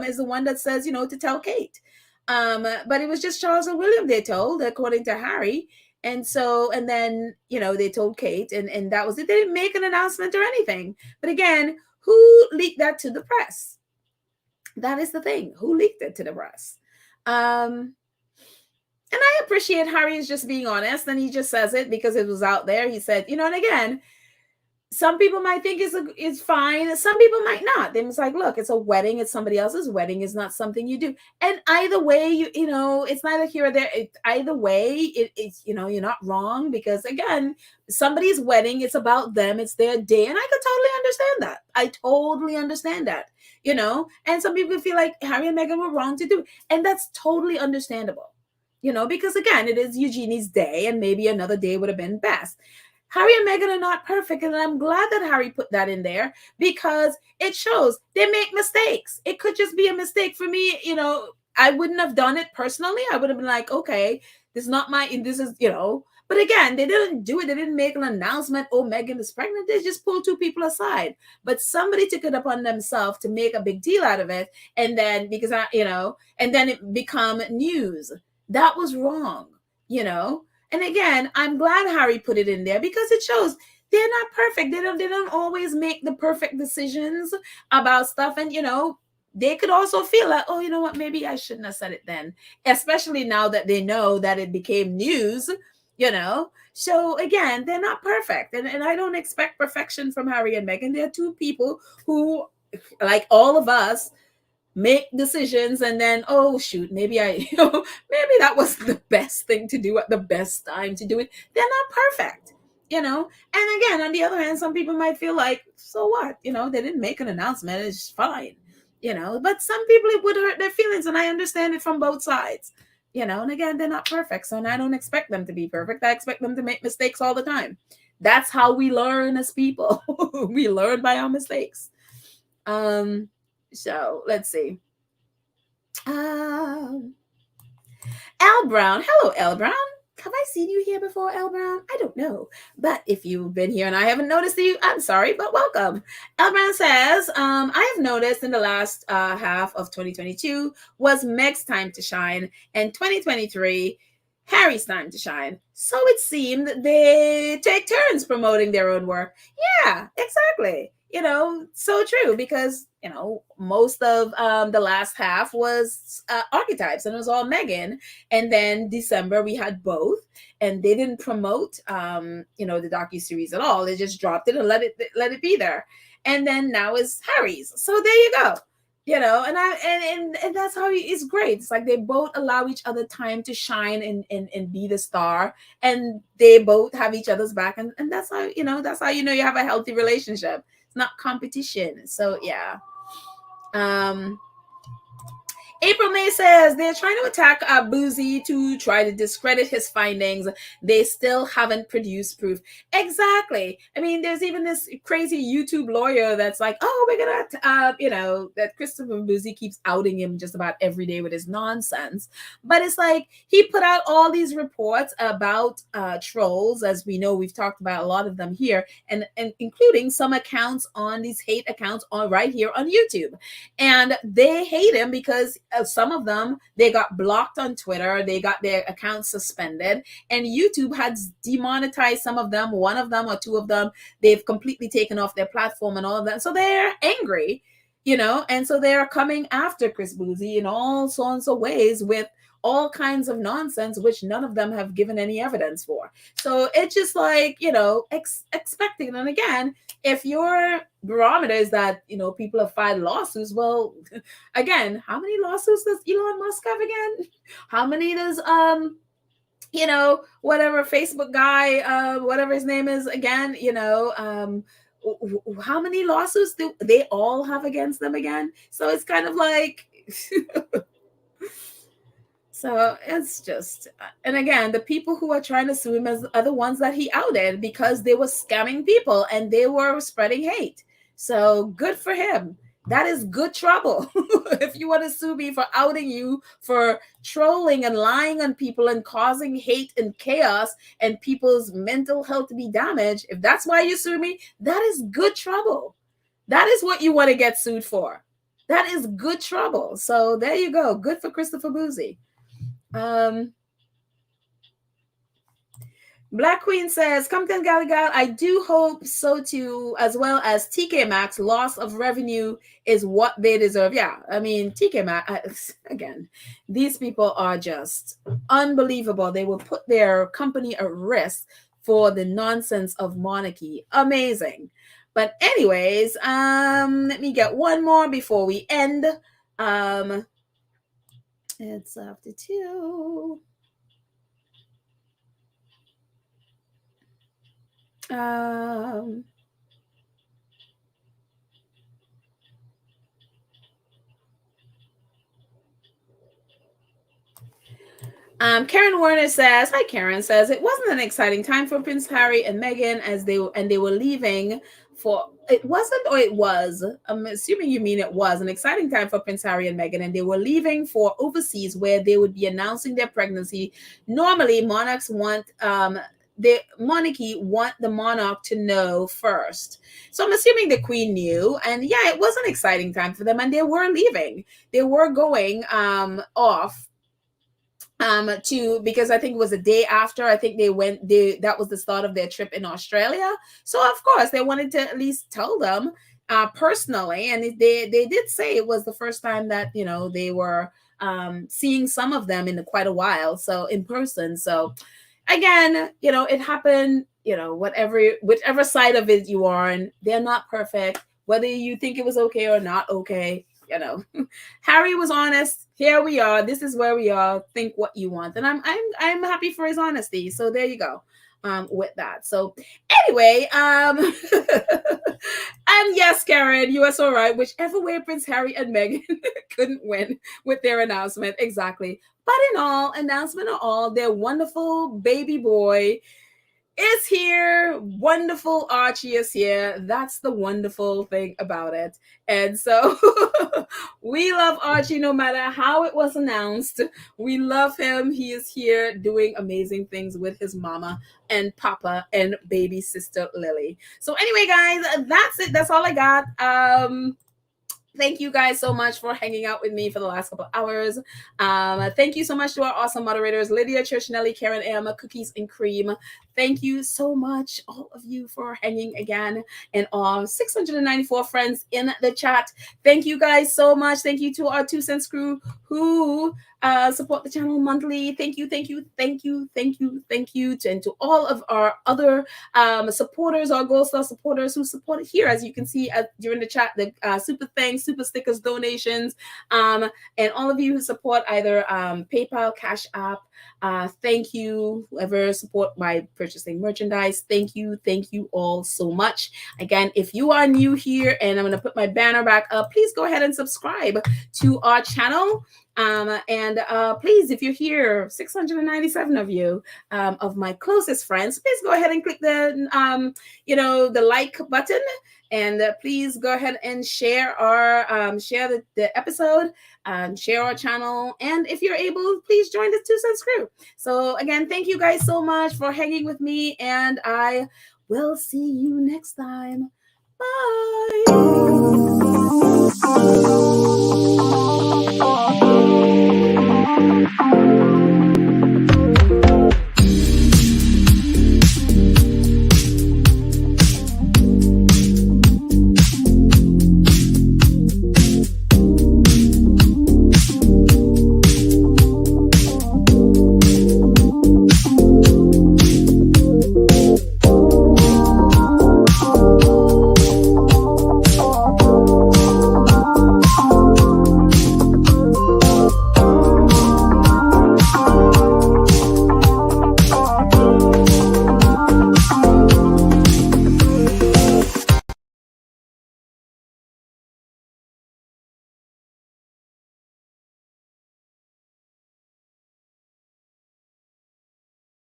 is the one that says, to tell Kate. But it was just Charles and William they told, according to Harry. And so, and then, they told Kate, and that was it. They didn't make an announcement or anything. But again, who leaked that to the press? That is the thing. Who leaked it to the press? And I appreciate Harry is just being honest, and he just says it because it was out there. He said, and again, some people might think it's fine. Some people might not. Then it's like, look, it's a wedding. It's somebody else's wedding. It's not something you do. And either way, it's neither here or there. Either way, it's you're not wrong, because again, somebody's wedding. It's about them. It's their day, and I could totally understand that. I totally understand that. And some people feel like Harry and Meghan were wrong to do it, and that's totally understandable. Because again, it is Eugenie's day, and maybe another day would have been best. Harry and Meghan are not perfect, and I'm glad that Harry put that in there, because it shows they make mistakes. It could just be a mistake for me. I wouldn't have done it personally. I would have been like, okay, this is, but again, they didn't do it. They didn't make an announcement, oh, Meghan is pregnant. They just pulled two people aside. But somebody took it upon themselves to make a big deal out of it. And then, and then it become news. That was wrong, And again, I'm glad Harry put it in there, because it shows they're not perfect. They don't always make the perfect decisions about stuff. And, they could also feel like, oh, you know what, maybe I shouldn't have said it then, especially now that they know that it became news, So again, they're not perfect. And I don't expect perfection from Harry and Meghan. They're two people who, like all of us, make decisions, and then, oh shoot, maybe maybe that was the best thing to do at the best time to do it. They're not perfect, and again, on the other hand, some people might feel like, so what, they didn't make an announcement, it's fine, but some people, it would hurt their feelings, and I understand it from both sides, and again, they're not perfect, so I don't expect them to be perfect. I expect them to make mistakes all the time. That's how we learn as people. We learn by our mistakes. So let's see. L Brown. Hello, L Brown. Have I seen you here before, L Brown? I don't know. But if you've been here and I haven't noticed you, I'm sorry, but welcome. L Brown says, I have noticed in the last half of 2022 was Meg's time to shine, and 2023 Harry's time to shine. So it seemed they take turns promoting their own work. Yeah, exactly. So true, because most of the last half was archetypes, and it was all Meghan. And then December we had both, and they didn't promote the docuseries at all. They just dropped it and let it be there. And then now is Harry's. So there you go. And that's how it's great. It's like they both allow each other time to shine and be the star, and they both have each other's back, and that's how you have a healthy relationship. It's not competition. So yeah. April May says they're trying to attack Boozy to try to discredit his findings. They still haven't produced proof. Exactly. I mean, there's even this crazy YouTube lawyer that's like, oh, we're gonna, that Christopher Boozy keeps outing him just about every day with his nonsense. But it's like he put out all these reports about trolls, as we know, we've talked about a lot of them here, and including some accounts on these hate accounts on right here on YouTube. And they hate him because some of them, they got blocked on Twitter, they got their accounts suspended, and YouTube had demonetized some of them, one of them or two of them, they've completely taken off their platform and all of that. So they're angry, and so they're coming after Chris Boozy in all sorts of ways with all kinds of nonsense, which none of them have given any evidence for. So it's just like, expecting. And again, if your barometer is that, people have filed lawsuits, well, again, how many lawsuits does Elon Musk have again? How many does, whatever Facebook guy, whatever his name is again, how many lawsuits do they all have against them again? So it's kind of like... So it's just, and again, the people who are trying to sue him are the ones that he outed because they were scamming people and they were spreading hate. So good for him. That is good trouble. If you want to sue me for outing you for trolling and lying on people and causing hate and chaos and people's mental health to be damaged, if that's why you sue me, that is good trouble. That is what you want to get sued for. That is good trouble. So there you go. Good for Christopher Boozy. Black Queen says, Compton Gallagher, I do hope so too, as well as TK Maxx. Loss of revenue is what they deserve. Yeah, I mean, TK Maxx, again, these people are just unbelievable. They will put their company at risk for the nonsense of monarchy. Amazing. But anyways, let me get one more before we end. It's after 2. Karen Warner says, hi, Karen says, it wasn't an exciting time for Prince Harry and Meghan as they were leaving for, it wasn't, or it was, I'm assuming you mean it was an exciting time for Prince Harry and Meghan, and they were leaving for overseas where they would be announcing their pregnancy. Normally, monarchs want, the monarchy want the monarch to know first. So I'm assuming the Queen knew, and yeah, it was an exciting time for them, and they were leaving. They were going off because I think it was a day after, I think that was the start of their trip in Australia. So of course they wanted to at least tell them personally, and they did say it was the first time that they were seeing some of them in quite a while, so in person. So again, it happened, whichever side of it you are on, they're not perfect, whether you think it was okay or not okay. Harry was honest. Here we are. This is where we are. Think what you want, and I'm happy for his honesty. So there you go. With that. So anyway, and yes, Karen, you are so right. Whichever way Prince Harry and Meghan couldn't win with their announcement, exactly. But in all, announcement of all, their wonderful baby boy is here. Wonderful Archie is here. That's the wonderful thing about it. And so we love Archie no matter how it was announced. We love him. He is here doing amazing things with his mama and papa and baby sister Lily. So anyway, guys, that's it. That's all I got. Thank you guys so much for hanging out with me for the last couple hours. Thank you so much to our awesome moderators, Lydia, Churchinelli, Karen, Emma, Cookies and Cream. Thank you so much, all of you, for hanging again. And all 694 friends in the chat. Thank you guys so much. Thank you to our 2 Cents crew who support the channel monthly. Thank you, thank you, thank you, thank you, thank you. And to all of our other supporters, our Gold Star supporters who support here, as you can see during the chat, the super thanks, super stickers, donations, and all of you who support either PayPal, Cash App, Thank you, whoever support by purchasing merchandise. Thank you all so much. Again, if you are new here, and I'm going to put my banner back up, please go ahead and subscribe to our channel. And please, if you're here, 697 of you, of my closest friends, please go ahead and click the the like button, and please go ahead and share our share the episode, share our channel, and if you're able, please join the 2 Cents crew. So again, thank you guys so much for hanging with me, and I will see you next time.